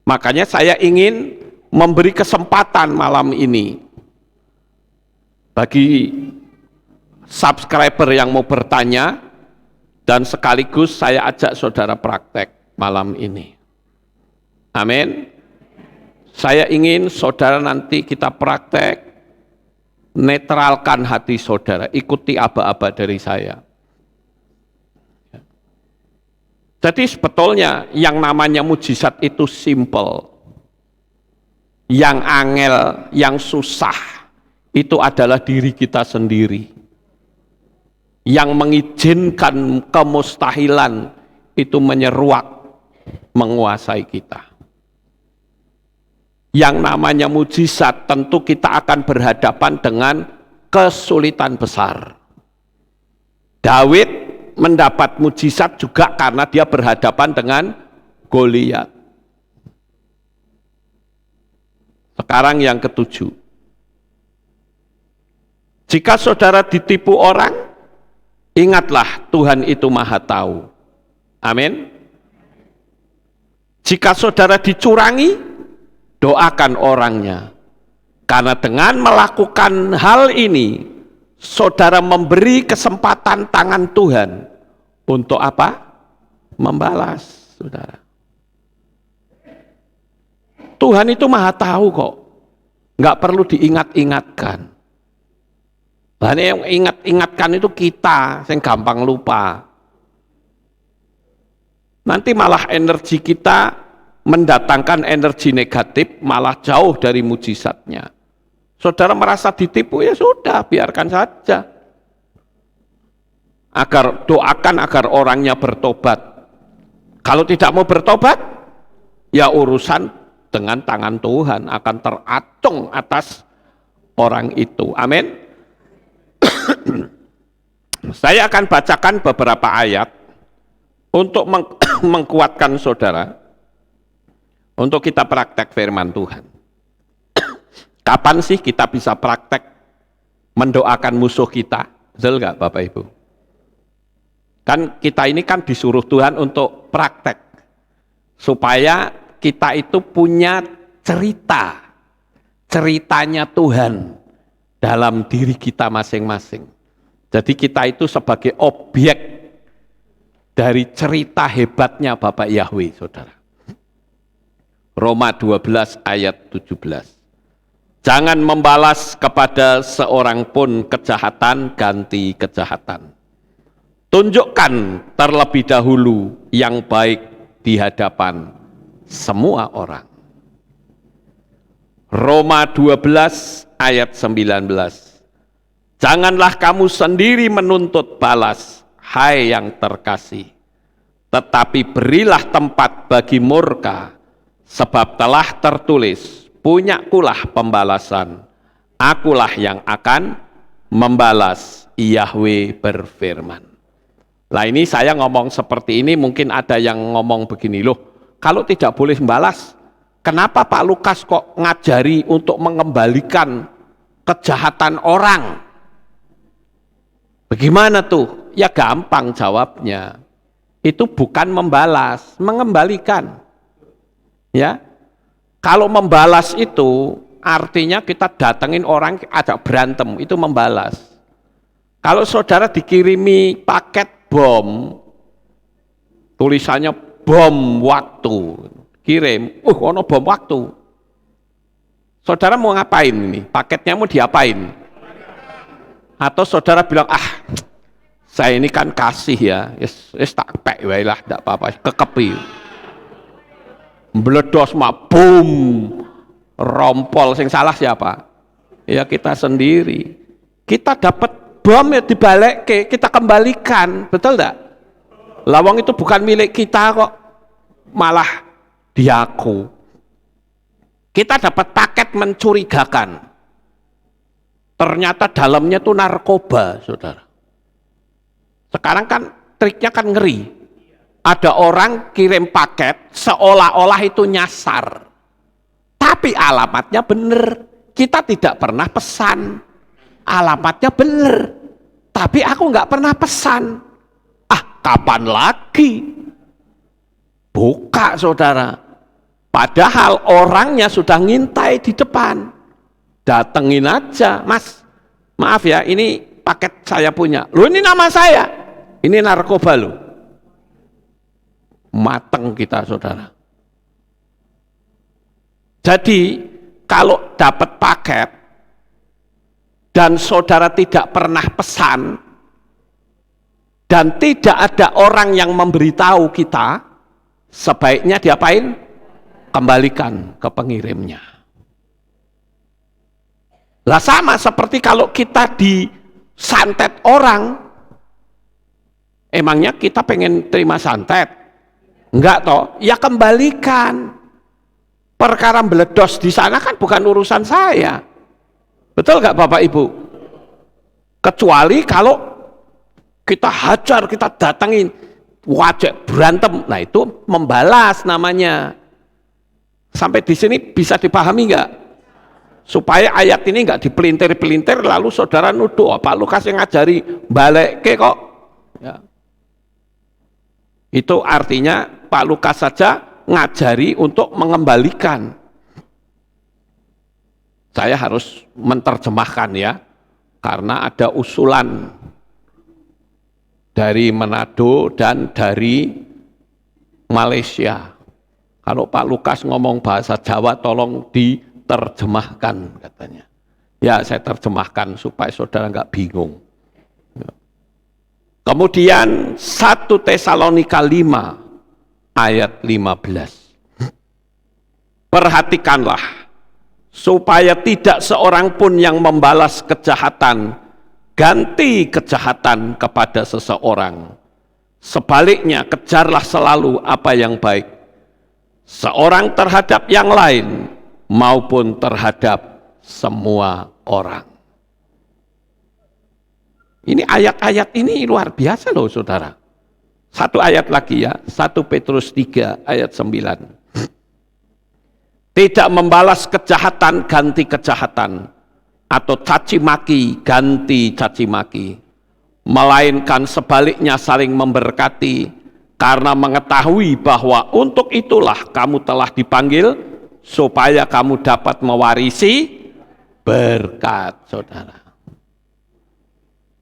Makanya saya ingin memberi kesempatan malam ini bagi subscriber yang mau bertanya, dan sekaligus saya ajak saudara praktek malam ini. Amin. Saya ingin saudara nanti kita praktek, netralkan hati saudara, ikuti aba-aba dari saya. Jadi sebetulnya yang namanya mujizat itu simple. Yang angel, yang susah, itu adalah diri kita sendiri. Yang mengizinkan kemustahilan itu menyeruak, menguasai kita. Yang namanya mujizat tentu kita akan berhadapan dengan kesulitan besar. Daud mendapat mujizat juga karena dia berhadapan dengan Goliat. Sekarang yang ketujuh. Jika saudara ditipu orang, ingatlah Tuhan itu Maha Tahu. Amin. Jika saudara dicurangi, doakan orangnya. Karena dengan melakukan hal ini, saudara memberi kesempatan tangan Tuhan untuk apa? Membalas, saudara. Tuhan itu Maha Tahu kok. Nggak perlu diingat-ingatkan. Dan yang ingat-ingatkan itu kita, yang gampang lupa. Nanti malah energi kita mendatangkan energi negatif, malah jauh dari mujizatnya. Saudara merasa ditipu, ya sudah, biarkan saja. Doakan agar orangnya bertobat. Kalau tidak mau bertobat, ya urusan dengan tangan Tuhan akan teracung atas orang itu. Amin. Saya akan bacakan beberapa ayat untuk mengkuatkan saudara, untuk kita praktek firman Tuhan. Kapan sih kita bisa praktek mendoakan musuh kita? Betul nggak Bapak Ibu? Kan kita ini kan disuruh Tuhan untuk praktek, supaya kita itu punya ceritanya Tuhan dalam diri kita masing-masing. Jadi kita itu sebagai objek dari cerita hebatnya Bapak Yahweh, saudara. Roma 12 ayat 17. Jangan membalas kepada seorang pun kejahatan ganti kejahatan. Tunjukkan terlebih dahulu yang baik di hadapan semua orang. Roma 12 ayat 19. Janganlah kamu sendiri menuntut balas, hai yang terkasih. Tetapi berilah tempat bagi murka, sebab telah tertulis, punyakulah pembalasan, akulah yang akan membalas, Yahweh berfirman. Lah ini saya ngomong seperti ini, mungkin ada yang ngomong begini, loh, kalau tidak boleh membalas, kenapa Pak Lukas kok ngajari untuk mengembalikan kejahatan orang? Bagaimana tuh? Ya gampang jawabnya. Itu bukan membalas, mengembalikan. Ya. Kalau membalas itu artinya kita datengin orang ajak berantem, itu membalas. Kalau saudara dikirimi paket bom, tulisannya bom waktu, kirim, ono bom waktu. Saudara mau ngapain ini? Paketnya mau diapain? Atau saudara bilang, saya ini kan kasih ya, yes tak pek wae lah, enggak apa-apa, kekepi. Meledos mak boom, rompol, sing salah siapa? Ya kita sendiri. Kita dapat bom ya dibalik, kita kembalikan, betul enggak? Lawang itu bukan milik kita kok, malah diaku. Kita dapat paket mencurigakan. Ternyata dalamnya tuh narkoba, saudara. Sekarang kan triknya kan ngeri. Ada orang kirim paket seolah-olah itu nyasar. Tapi alamatnya benar. Kita tidak pernah pesan. Alamatnya benar. Tapi aku nggak pernah pesan. Kapan lagi? Buka, saudara. Padahal orangnya sudah ngintai di depan. Datengin aja, Mas. Maaf ya, ini paket saya punya. Loh, ini nama saya. Ini narkoba loh. Mateng kita, saudara. Jadi, kalau dapat paket dan saudara tidak pernah pesan dan tidak ada orang yang memberitahu kita, sebaiknya diapain? Kembalikan ke pengirimnya. Lah sama seperti kalau kita disantet orang, emangnya kita pengen terima santet? Enggak toh, ya kembalikan. Perkara meledos di sana kan bukan urusan saya. Betul enggak Bapak Ibu? Kecuali kalau kita hajar, kita datangin, wajib berantem, nah itu membalas namanya. Sampai di sini bisa dipahami enggak? supaya ayat ini nggak dipelintir-pelintir lalu saudara nuduh Pak Lukas yang ngajari balik kok. Ya. Itu artinya Pak Lukas saja ngajari untuk mengembalikan. Saya harus menerjemahkan ya, karena ada usulan dari Manado dan dari Malaysia. Kalau Pak Lukas ngomong bahasa Jawa tolong diterjemahkan katanya. Ya saya terjemahkan supaya saudara nggak bingung. Kemudian 1 Tesalonika 5 ayat 15. Perhatikanlah supaya tidak seorang pun yang membalas kejahatan ganti kejahatan kepada seseorang. Sebaliknya kejarlah selalu apa yang baik, seorang terhadap yang lain maupun terhadap semua orang. Ini ayat-ayat ini luar biasa loh saudara. Satu ayat lagi ya, 1 Petrus 3 ayat 9. Tidak membalas kejahatan ganti kejahatan, atau caci maki ganti caci maki, melainkan sebaliknya saling memberkati, karena mengetahui bahwa untuk itulah kamu telah dipanggil, supaya kamu dapat mewarisi berkat saudara.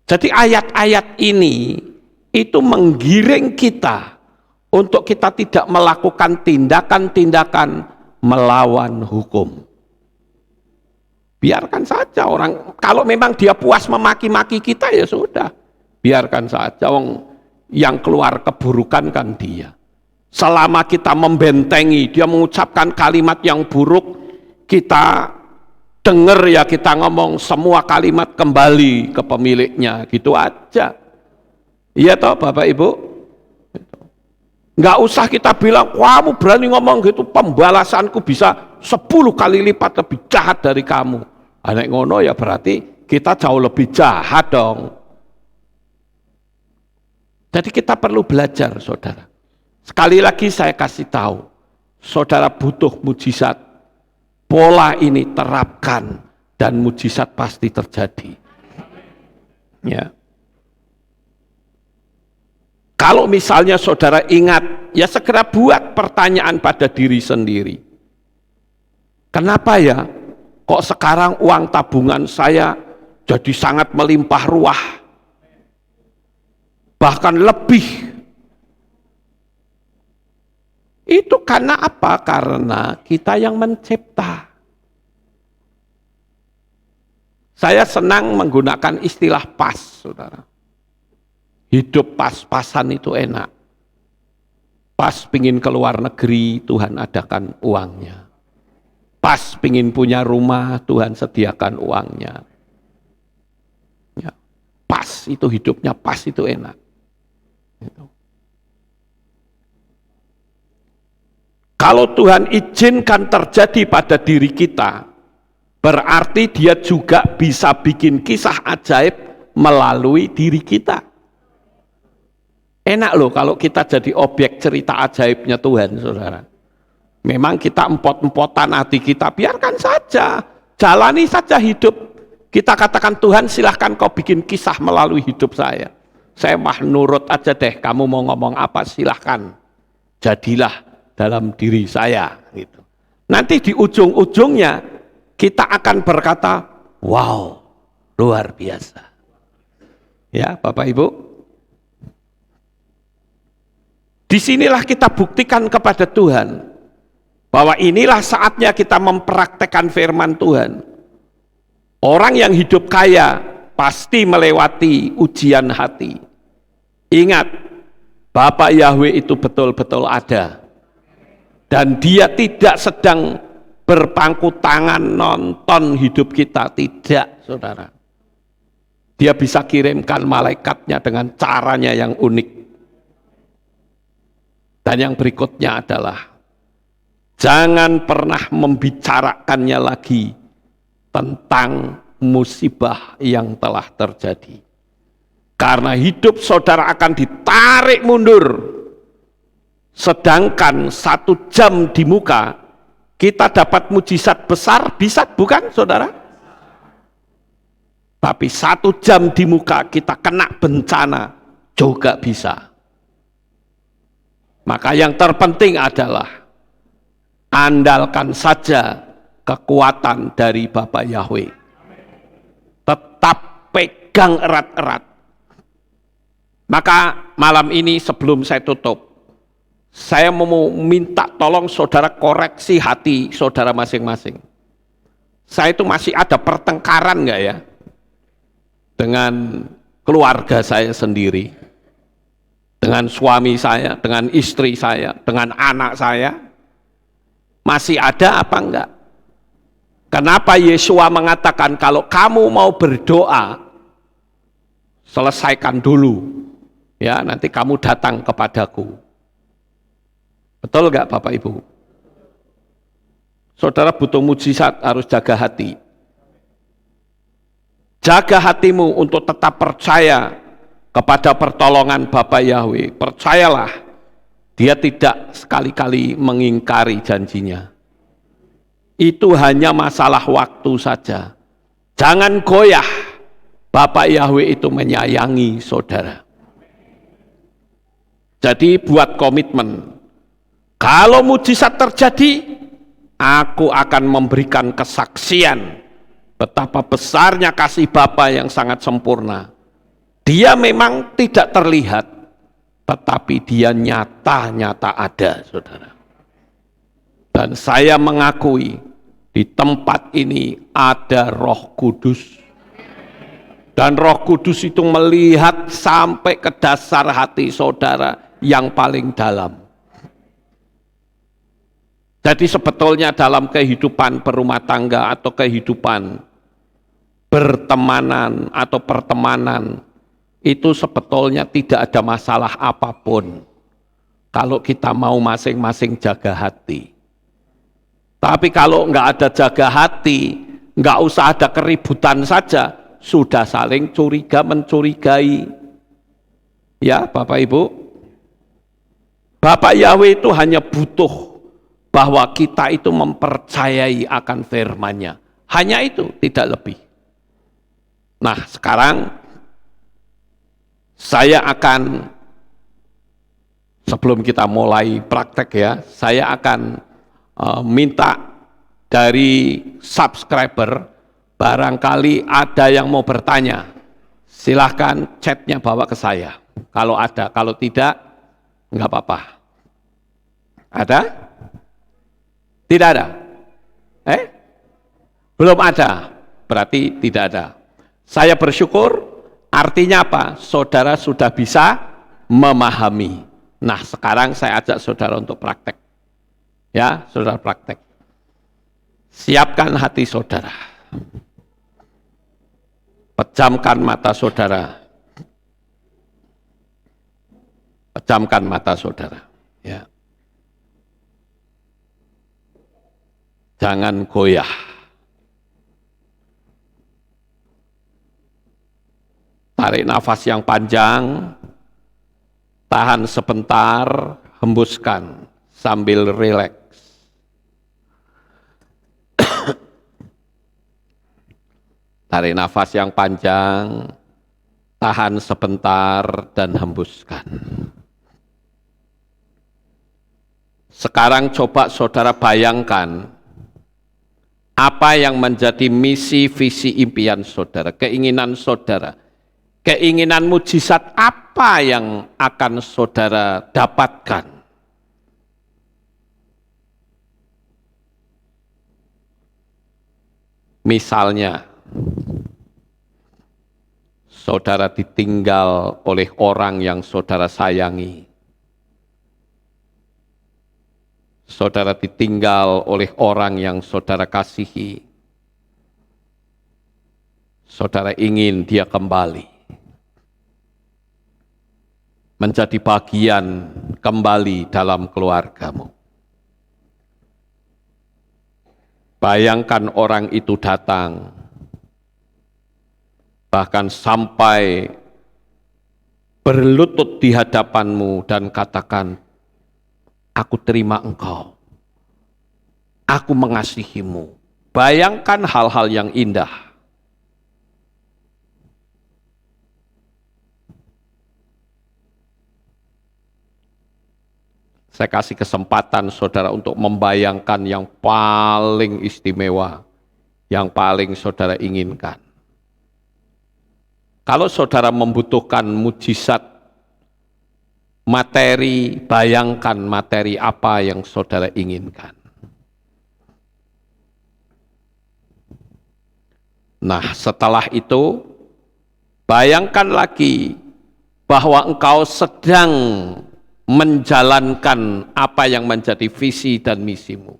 Jadi ayat-ayat ini itu menggiring kita untuk kita tidak melakukan tindakan-tindakan melawan hukum. Biarkan saja orang, kalau memang dia puas memaki-maki kita ya sudah, biarkan saja, yang keluar keburukan kan dia. Selama kita membentengi, dia mengucapkan kalimat yang buruk, kita dengar ya, kita ngomong semua kalimat kembali ke pemiliknya, gitu aja. Iya toh Bapak Ibu? Nggak usah kita bilang, kamu berani ngomong gitu, pembalasanku bisa 10 kali lipat lebih jahat dari kamu. Anak ngono ya berarti kita jauh lebih jahat dong. Jadi kita perlu belajar saudara. Sekali lagi saya kasih tahu, saudara butuh mujizat. Pola ini terapkan dan mujizat pasti terjadi. Ya. Kalau misalnya saudara ingat, ya segera buat pertanyaan pada diri sendiri. Kenapa ya, kok sekarang uang tabungan saya jadi sangat melimpah ruah, bahkan lebih. Itu karena apa? Karena kita yang mencipta. Saya senang menggunakan istilah pas, saudara. Hidup pas-pasan itu enak. Pas pingin keluar negeri, Tuhan adakan uangnya. Pas pingin punya rumah, Tuhan sediakan uangnya. Ya, pas itu hidupnya, pas itu enak. Gitu. Kalau Tuhan izinkan terjadi pada diri kita, berarti dia juga bisa bikin kisah ajaib melalui diri kita. Enak loh kalau kita jadi objek cerita ajaibnya Tuhan, saudara. Memang kita empot-empotan hati kita, biarkan saja, jalani saja hidup. Kita katakan, Tuhan silahkan kau bikin kisah melalui hidup saya. Saya mah nurut aja deh, kamu mau ngomong apa silahkan. Jadilah dalam diri saya. Gitu. Nanti di ujung-ujungnya, kita akan berkata, wow, luar biasa. Ya Bapak Ibu. Disinilah kita buktikan kepada Tuhan bahwa inilah saatnya kita mempraktekkan firman Tuhan. Orang yang hidup kaya pasti melewati ujian hati. Ingat, Bapak Yahweh itu betul-betul ada. Dan dia tidak sedang berpangku tangan nonton hidup kita, tidak saudara. Dia bisa kirimkan malaikatnya dengan caranya yang unik. Dan yang berikutnya adalah, jangan pernah membicarakannya lagi tentang musibah yang telah terjadi. Karena hidup saudara akan ditarik mundur. Sedangkan 1 jam di muka, Kita dapat mujizat besar, bisa bukan saudara? Tapi 1 jam di muka kita kena bencana, juga bisa. Maka yang terpenting adalah andalkan saja kekuatan dari Bapa Yahweh. Tetap pegang erat-erat. Maka malam ini sebelum saya tutup, saya mau minta tolong saudara koreksi hati saudara masing-masing. Saya itu masih ada pertengkaran enggak ya? Dengan keluarga saya sendiri, dengan suami saya, dengan istri saya, dengan anak saya, masih ada apa enggak? Kenapa Yesua mengatakan kalau kamu mau berdoa, selesaikan dulu, ya nanti kamu datang kepadaku. Betul enggak Bapak Ibu? Saudara butuh mujizat, harus jaga hati. Jaga hatimu untuk tetap percaya kepada pertolongan Bapa Yahweh. Percayalah, dia tidak sekali-kali mengingkari janjinya. Itu hanya masalah waktu saja. Jangan goyah, Bapa Yahweh itu menyayangi saudara. Jadi buat komitmen, kalau mujizat terjadi, aku akan memberikan kesaksian betapa besarnya kasih Bapa yang sangat sempurna. Dia memang tidak terlihat, tetapi dia nyata-nyata ada, saudara. Dan saya mengakui, di tempat ini ada Roh Kudus. Dan Roh Kudus itu melihat sampai ke dasar hati saudara yang paling dalam. Jadi sebetulnya dalam kehidupan berumah tangga atau kehidupan bertemanan atau pertemanan, itu sebetulnya tidak ada masalah apapun kalau kita mau masing-masing jaga hati. Tapi kalau nggak ada jaga hati, nggak usah ada keributan saja, sudah saling curiga mencurigai. Ya Bapak Ibu, Bapak Yahweh itu hanya butuh bahwa kita itu mempercayai akan firman-Nya. Hanya itu, tidak lebih. Nah sekarang saya akan, sebelum kita mulai praktek ya, saya akan minta dari subscriber, barangkali ada yang mau bertanya, silahkan chatnya bawa ke saya. Kalau ada, kalau tidak, enggak apa-apa. Ada? Tidak ada? Belum ada, berarti tidak ada. Saya bersyukur, artinya apa? Saudara sudah bisa memahami. Nah sekarang saya ajak saudara untuk praktek. Ya, saudara praktek. Siapkan hati saudara. Pejamkan mata saudara. Pejamkan mata saudara. Ya. Jangan goyah. Tarik nafas yang panjang, tahan sebentar, hembuskan sambil rileks. Tarik nafas yang panjang, tahan sebentar dan hembuskan. Sekarang coba saudara bayangkan apa yang menjadi misi, visi, impian saudara, keinginan saudara. Keinginan mujizat apa yang akan saudara dapatkan? Misalnya, saudara ditinggal oleh orang yang saudara sayangi. Saudara ditinggal oleh orang yang saudara kasihi. Saudara ingin dia kembali. Menjadi bagian kembali dalam keluargamu. Bayangkan orang itu datang, bahkan sampai berlutut di hadapanmu dan katakan, aku terima engkau. aku mengasihimu. Bayangkan hal-hal yang indah. Saya kasih kesempatan saudara untuk membayangkan yang paling istimewa, yang paling saudara inginkan. Kalau saudara membutuhkan mujizat materi, bayangkan materi apa yang saudara inginkan. Nah, setelah itu, bayangkan lagi bahwa engkau sedang menjalankan apa yang menjadi visi dan misimu.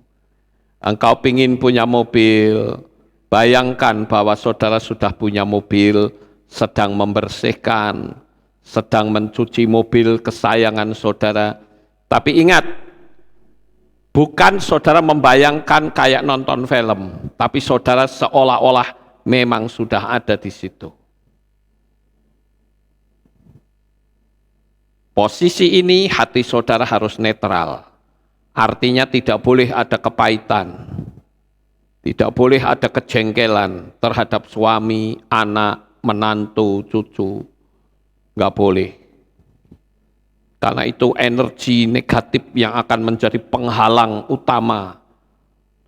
Engkau ingin punya mobil, bayangkan bahwa saudara sudah punya mobil, sedang membersihkan, sedang mencuci mobil kesayangan saudara. Tapi ingat, bukan saudara membayangkan kayak nonton film, tapi saudara seolah-olah memang sudah ada di situ. Posisi ini hati saudara harus netral. Artinya tidak boleh ada kepahitan. Tidak boleh ada kejengkelan terhadap suami, anak, menantu, cucu. Nggak boleh. Karena itu energi negatif yang akan menjadi penghalang utama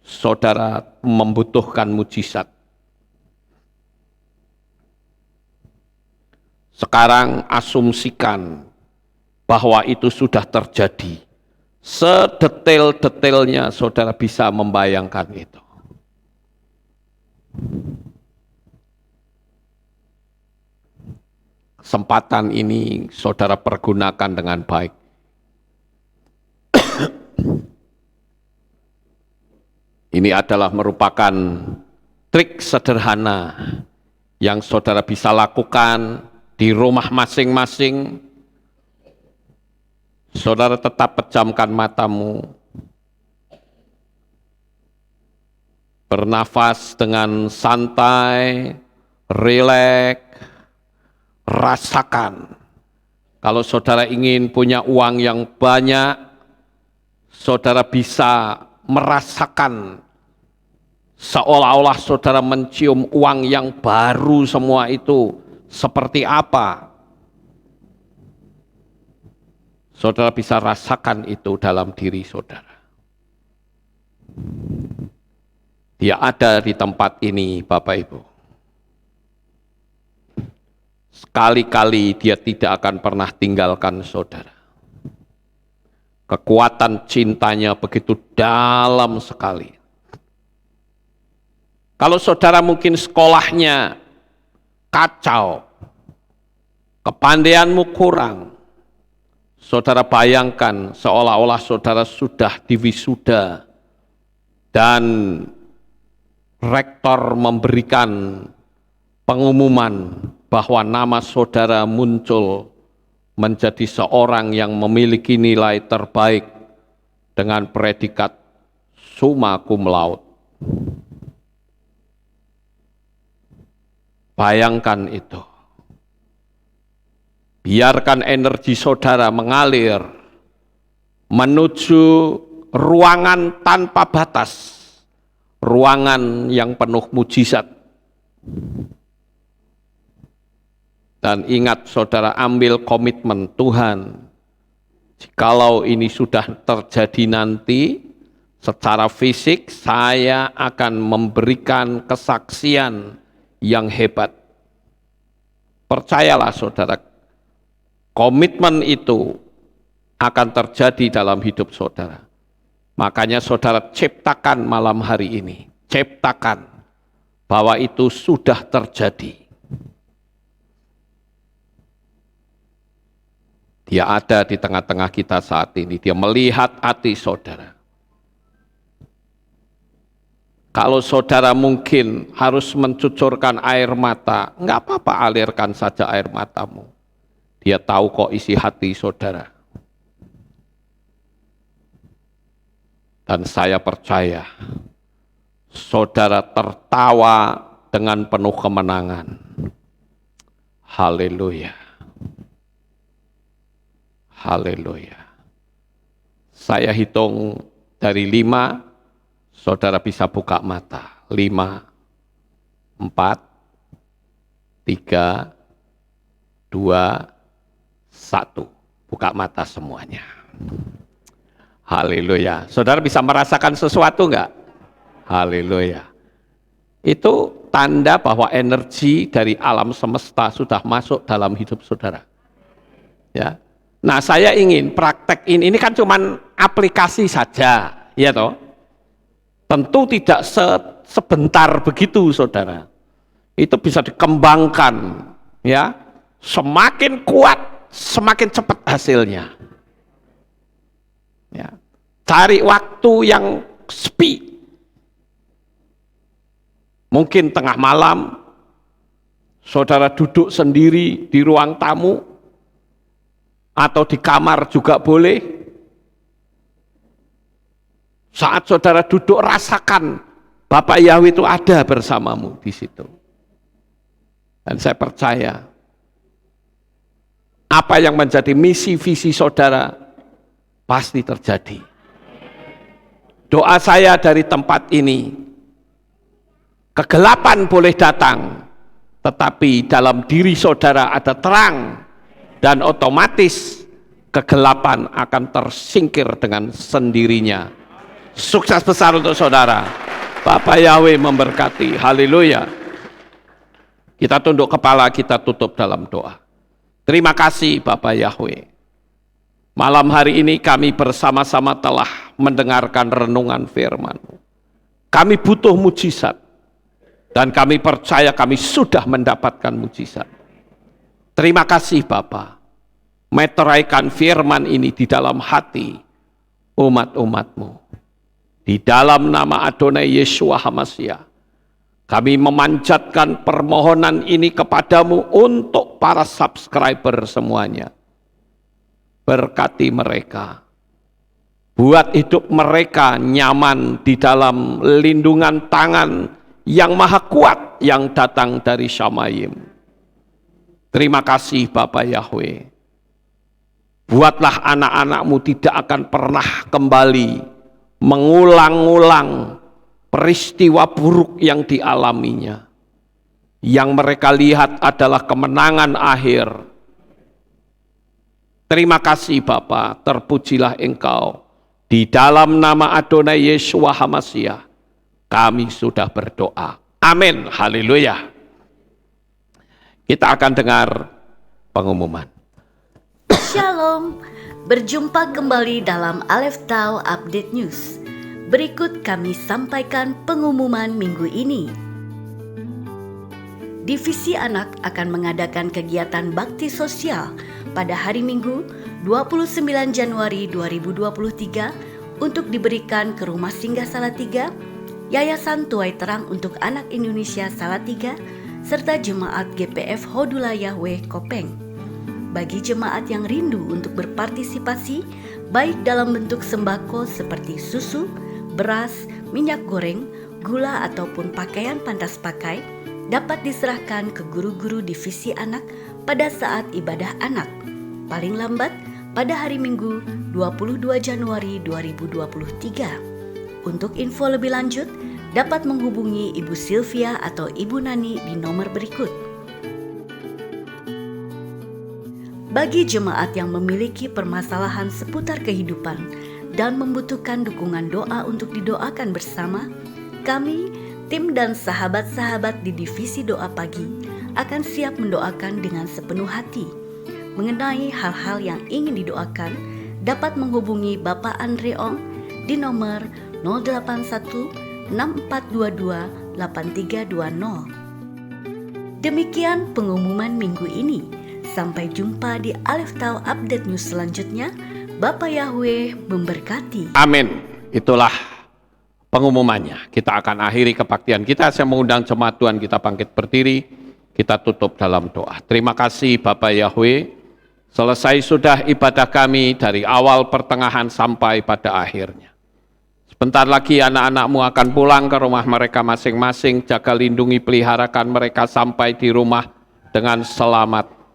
saudara membutuhkan mujizat. Sekarang asumsikan bahwa itu sudah terjadi. Sedetail-detailnya saudara bisa membayangkan itu. Kesempatan ini saudara pergunakan dengan baik. Ini adalah merupakan trik sederhana yang saudara bisa lakukan di rumah masing-masing. Saudara tetap pejamkan matamu, bernafas dengan santai, rileks, rasakan. Kalau saudara ingin punya uang yang banyak, saudara bisa merasakan seolah-olah saudara mencium uang yang baru semua itu seperti apa. Saudara bisa rasakan itu dalam diri saudara. Dia ada di tempat ini, Bapak Ibu. Sekali-kali dia tidak akan pernah tinggalkan saudara. Kekuatan cintanya begitu dalam sekali. Kalau saudara mungkin sekolahnya kacau, kepandaianmu kurang, saudara bayangkan seolah-olah saudara sudah diwisuda dan rektor memberikan pengumuman bahwa nama saudara muncul menjadi seorang yang memiliki nilai terbaik dengan predikat summa cum laude. Bayangkan itu. Biarkan energi saudara mengalir menuju ruangan tanpa batas, ruangan yang penuh mujizat. Dan ingat saudara, ambil komitmen Tuhan, jikalau ini sudah terjadi nanti, secara fisik saya akan memberikan kesaksian yang hebat. Percayalah saudara, komitmen itu akan terjadi dalam hidup saudara. Makanya saudara ciptakan malam hari ini, ciptakan bahwa itu sudah terjadi. Dia ada di tengah-tengah kita saat ini, dia melihat hati saudara. Kalau saudara mungkin harus mencucurkan air mata, enggak apa-apa, alirkan saja air matamu. Dia tahu kok isi hati saudara. Dan saya percaya, saudara tertawa dengan penuh kemenangan. Haleluya. Haleluya. Saya hitung dari 5, Saudara bisa buka mata. 5, 4, 3, 2, 1. Buka mata semuanya. Haleluya. Saudara bisa merasakan sesuatu enggak? Haleluya. Itu tanda bahwa energi dari alam semesta sudah masuk dalam hidup saudara. Ya. Nah, saya ingin praktek ini kan cuman aplikasi saja, ya toh. Tentu tidak sebentar begitu, saudara. Itu bisa dikembangkan, ya. Semakin kuat, semakin cepat hasilnya. Ya. Cari waktu yang sepi. Mungkin tengah malam, saudara duduk sendiri di ruang tamu, atau di kamar juga boleh. Saat saudara duduk, rasakan Bapak Yahweh itu ada bersamamu di situ. Dan saya percaya, apa yang menjadi misi visi saudara pasti terjadi. Doa saya dari tempat ini, kegelapan boleh datang, tetapi dalam diri saudara ada terang, dan otomatis kegelapan akan tersingkir dengan sendirinya. Sukses besar untuk saudara. Bapak Yahweh memberkati. Haleluya. Kita tunduk kepala, kita tutup dalam doa. Terima kasih Bapak Yahweh. Malam hari ini kami bersama-sama telah mendengarkan renungan firman-Mu. Kami butuh mujizat. Dan kami percaya kami sudah mendapatkan mujizat. Terima kasih Bapa. Meteraikan firman ini di dalam hati umat-umat-Mu. Di dalam nama Adonai Yeshua HaMashiach, kami memanjatkan permohonan ini kepadamu untuk para subscriber semuanya. Berkati mereka. Buat hidup mereka nyaman di dalam lindungan tangan yang maha kuat yang datang dari Shamayim. Terima kasih Bapak Yahweh. Buatlah anak-anak-Mu tidak akan pernah kembali mengulang-ulang peristiwa buruk yang dialaminya. Yang mereka lihat adalah kemenangan akhir. Terima kasih Bapa, terpujilah Engkau. Di dalam nama Adonai Yeshua HaMashiach, kami sudah berdoa. Amin. Haleluya. Kita akan dengar pengumuman. Shalom. Berjumpa kembali dalam Aleph Tau Update News. Berikut kami sampaikan pengumuman minggu ini. Divisi Anak akan mengadakan kegiatan bakti sosial pada hari Minggu 29 Januari 2023 untuk diberikan ke Rumah Singgah Salatiga, Yayasan Tuai Terang untuk Anak Indonesia Salatiga, serta Jemaat GPF Hodula Yahweh Kopeng. Bagi jemaat yang rindu untuk berpartisipasi, baik dalam bentuk sembako seperti susu, beras, minyak goreng, gula ataupun pakaian pantas pakai, dapat diserahkan ke guru-guru divisi anak pada saat ibadah anak, paling lambat pada hari Minggu 22 Januari 2023. Untuk info lebih lanjut, dapat menghubungi Ibu Sylvia atau Ibu Nani di nomor berikut. Bagi jemaat yang memiliki permasalahan seputar kehidupan dan membutuhkan dukungan doa untuk didoakan bersama, kami, tim dan sahabat-sahabat di Divisi Doa Pagi akan siap mendoakan dengan sepenuh hati. Mengenai hal-hal yang ingin didoakan, dapat menghubungi Bapak Andre Ong di nomor 081 6422 8320. Demikian pengumuman minggu ini. Sampai jumpa di Aleph Tau Update News selanjutnya. Bapak Yahweh memberkati. Amin. Itulah pengumumannya. Kita akan akhiri kebaktian kita. Saya mengundang jemaat Tuhan kita bangkit berdiri. Kita tutup dalam doa. Terima kasih Bapak Yahweh. Selesai sudah ibadah kami dari awal pertengahan sampai pada akhirnya. Sebentar lagi anak-anak-Mu akan pulang ke rumah mereka masing-masing. Jaga lindungi peliharakan mereka sampai di rumah dengan selamat.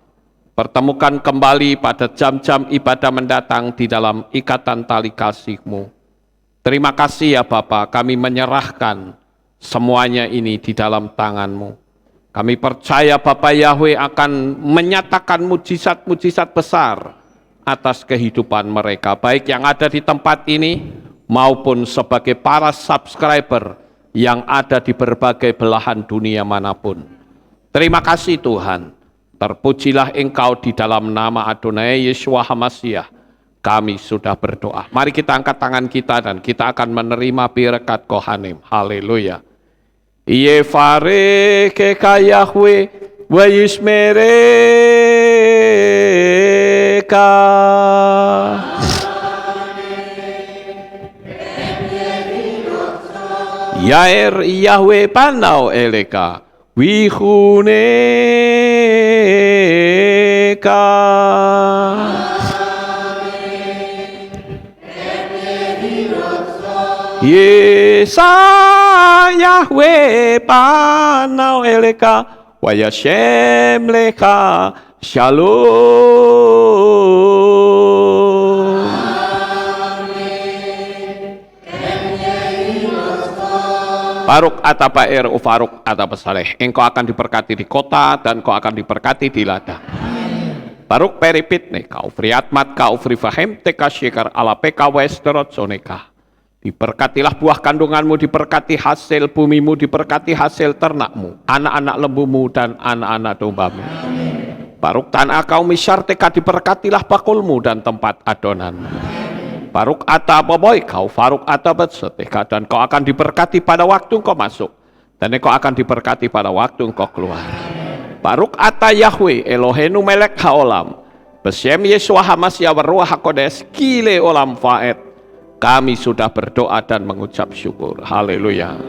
Pertemukan kembali pada jam-jam ibadah mendatang di dalam ikatan tali kasih-Mu. Terima kasih ya Bapa, kami menyerahkan semuanya ini di dalam tangan-Mu. Kami percaya Bapa Yahweh akan menyatakan mujizat-mujizat besar atas kehidupan mereka, baik yang ada di tempat ini maupun sebagai para subscriber yang ada di berbagai belahan dunia manapun. Terima kasih Tuhan, terpujilah Engkau di dalam nama Adonai Yeshua HaMashiach. Kami sudah berdoa. Mari kita angkat tangan kita dan kita akan menerima berkat Kohanim. Haleluya. Yefare keka Yahweh wa yismereka. Yair Yahweh panau eleka wihuneka. Yesa Yahweh panau eleka wa yashem leka shalom. Baruk atapair ufaruk atapasaleh. Engkau akan diberkati di kota dan kau akan diberkati di ladang. Baruk peripit neka ufriatmat ka ufrifahem teka syikar ala peka westerot soneka. Diberkatilah buah kandunganmu, diberkati hasil bumimu, diberkati hasil ternakmu, anak-anak lembumu dan anak-anak dombamu. Baruk tanah kau misyarteka, diberkatilah bakulmu dan tempat adonanmu. Baruk ata boboy kau faruk ata betseteka, dan kau akan diberkati pada waktu engkau masuk, dan engkau akan diberkati pada waktu engkau keluar. Baruk ata Yahweh Elohenu melek haolam, besem Yeshua HaMashiach Ruach HaKodesh kile olam faed. Kami sudah berdoa dan mengucap syukur. Haleluya.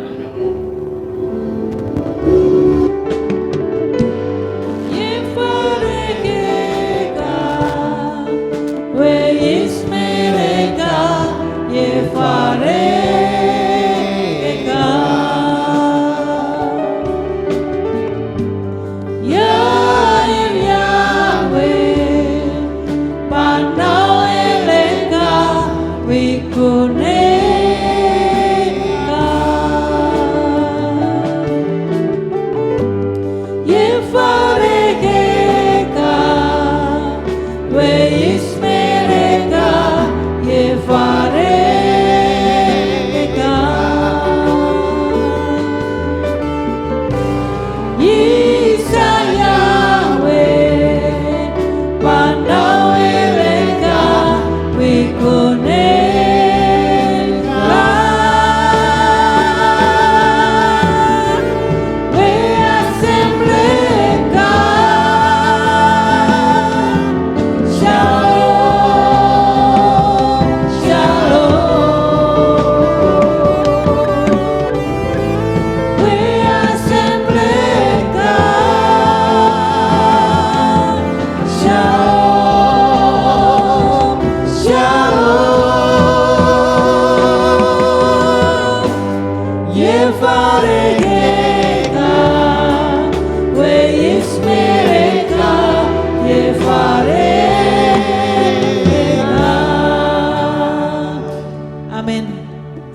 Amin.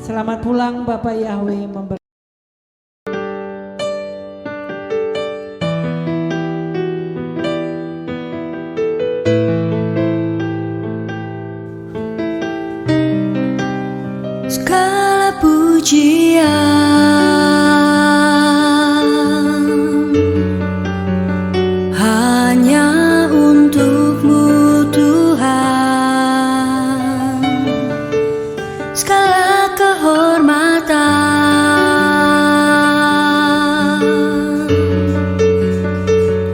Selamat pulang Bapak Yahweh memberkati. Segala pujian hanya untuk-Mu Tuhan, segala kehormatan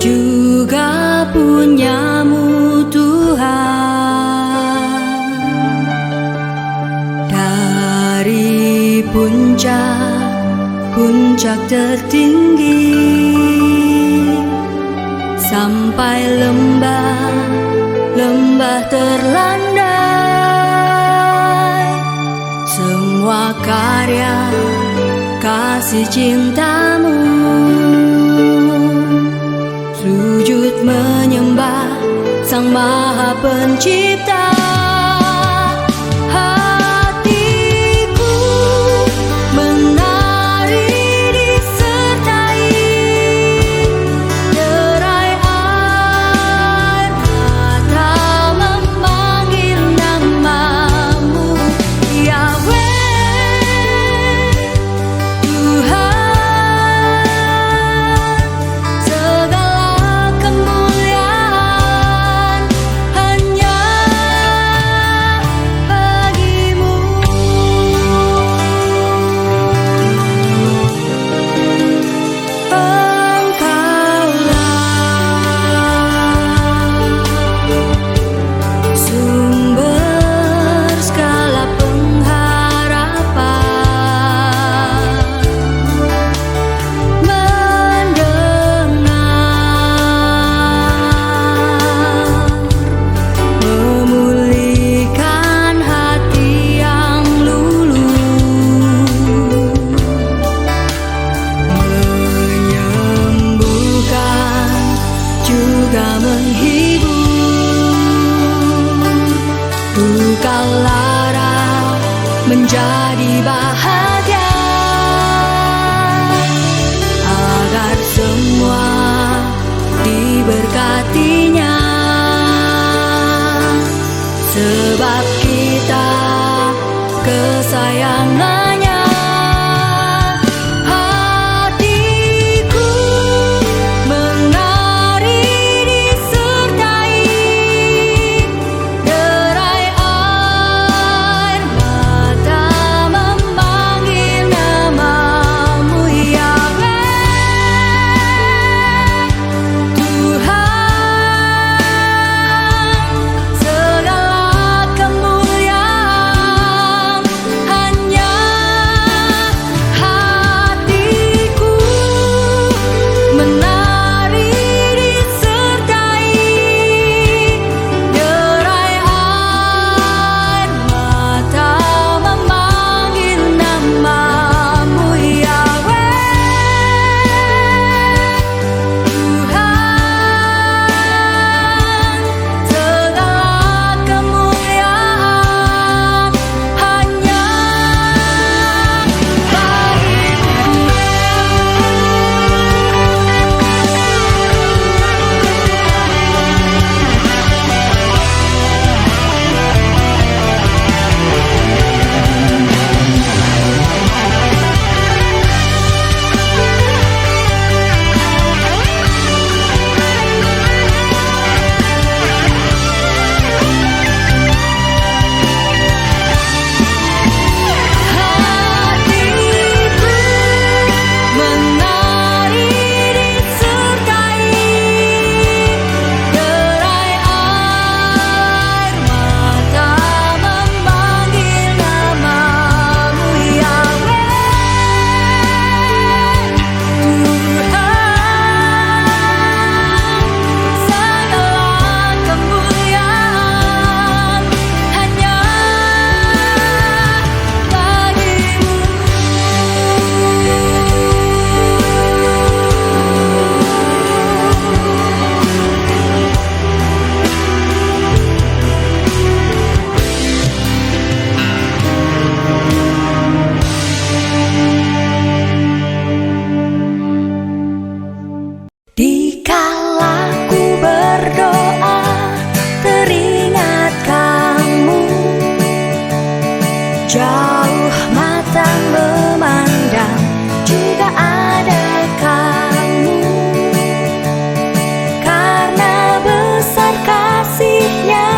juga punya-Mu Tuhan. Dari puncak tertinggi sampai lembah terlandai, semua karya kasih cinta-Mu, sujud menyembah Sang Maha Pencipta. Hatiku menjadi bahagia, agar semua diberkatinya, sebab kita kesayangannya. Hatiku menari disertai derai air mata memanggil namamu Yahweh. Tuhan, segala kemuliaan hanya hatiku menari disertai derai air mata memanggil namamu Yahweh. Tuhan, segala kemuliaan hanya hatiku menari disertai derai air mata memanggil namamu Yahweh. Tuhan, segala kemuliaan hanya dikala ku berdoa teringat kamu, jauh mata memandang juga ada kamu, karena besar kasih-Nya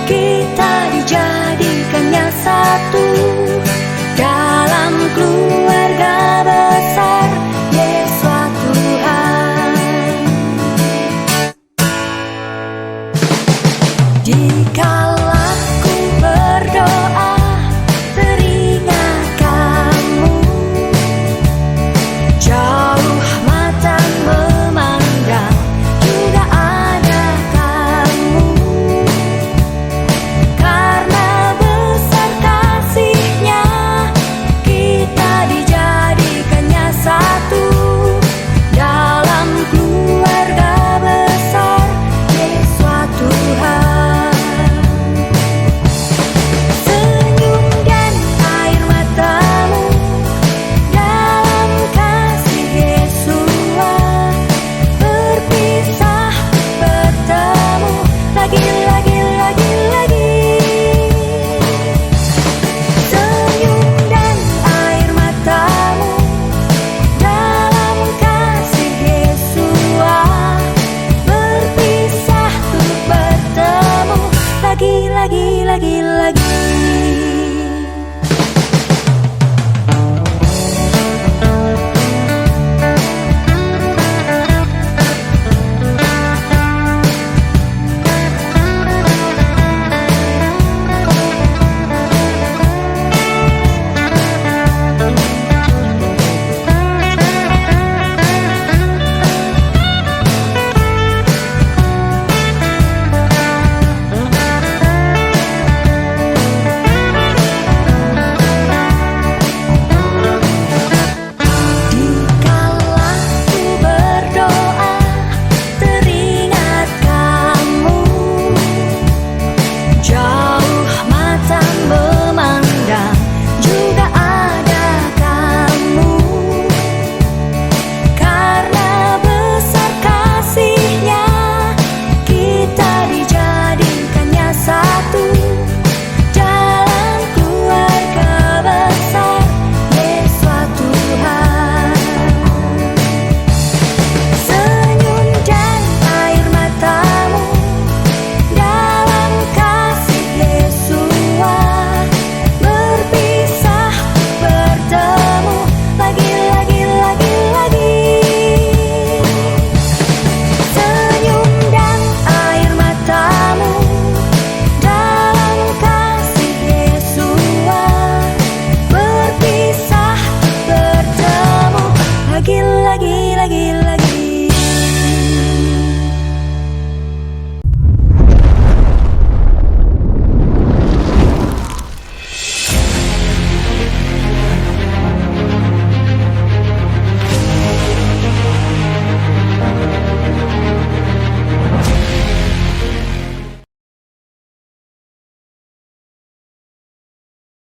kita dijadikannya satu dalam keluarga besar Yesus Tuhan. Dikala ku berdoa teringat kamu, jauh mata memandang juga ada kamu, karena besar kasih-Nya kita dijadikannya satu dalam keluarga besar Yesus Tuhan. Senyum dan air matamu dalam kasih Yesus, berpisah bertemu lagi. Senyum dan air matamu dalam kasih Yesus, berpisah untuk bertemu lagi.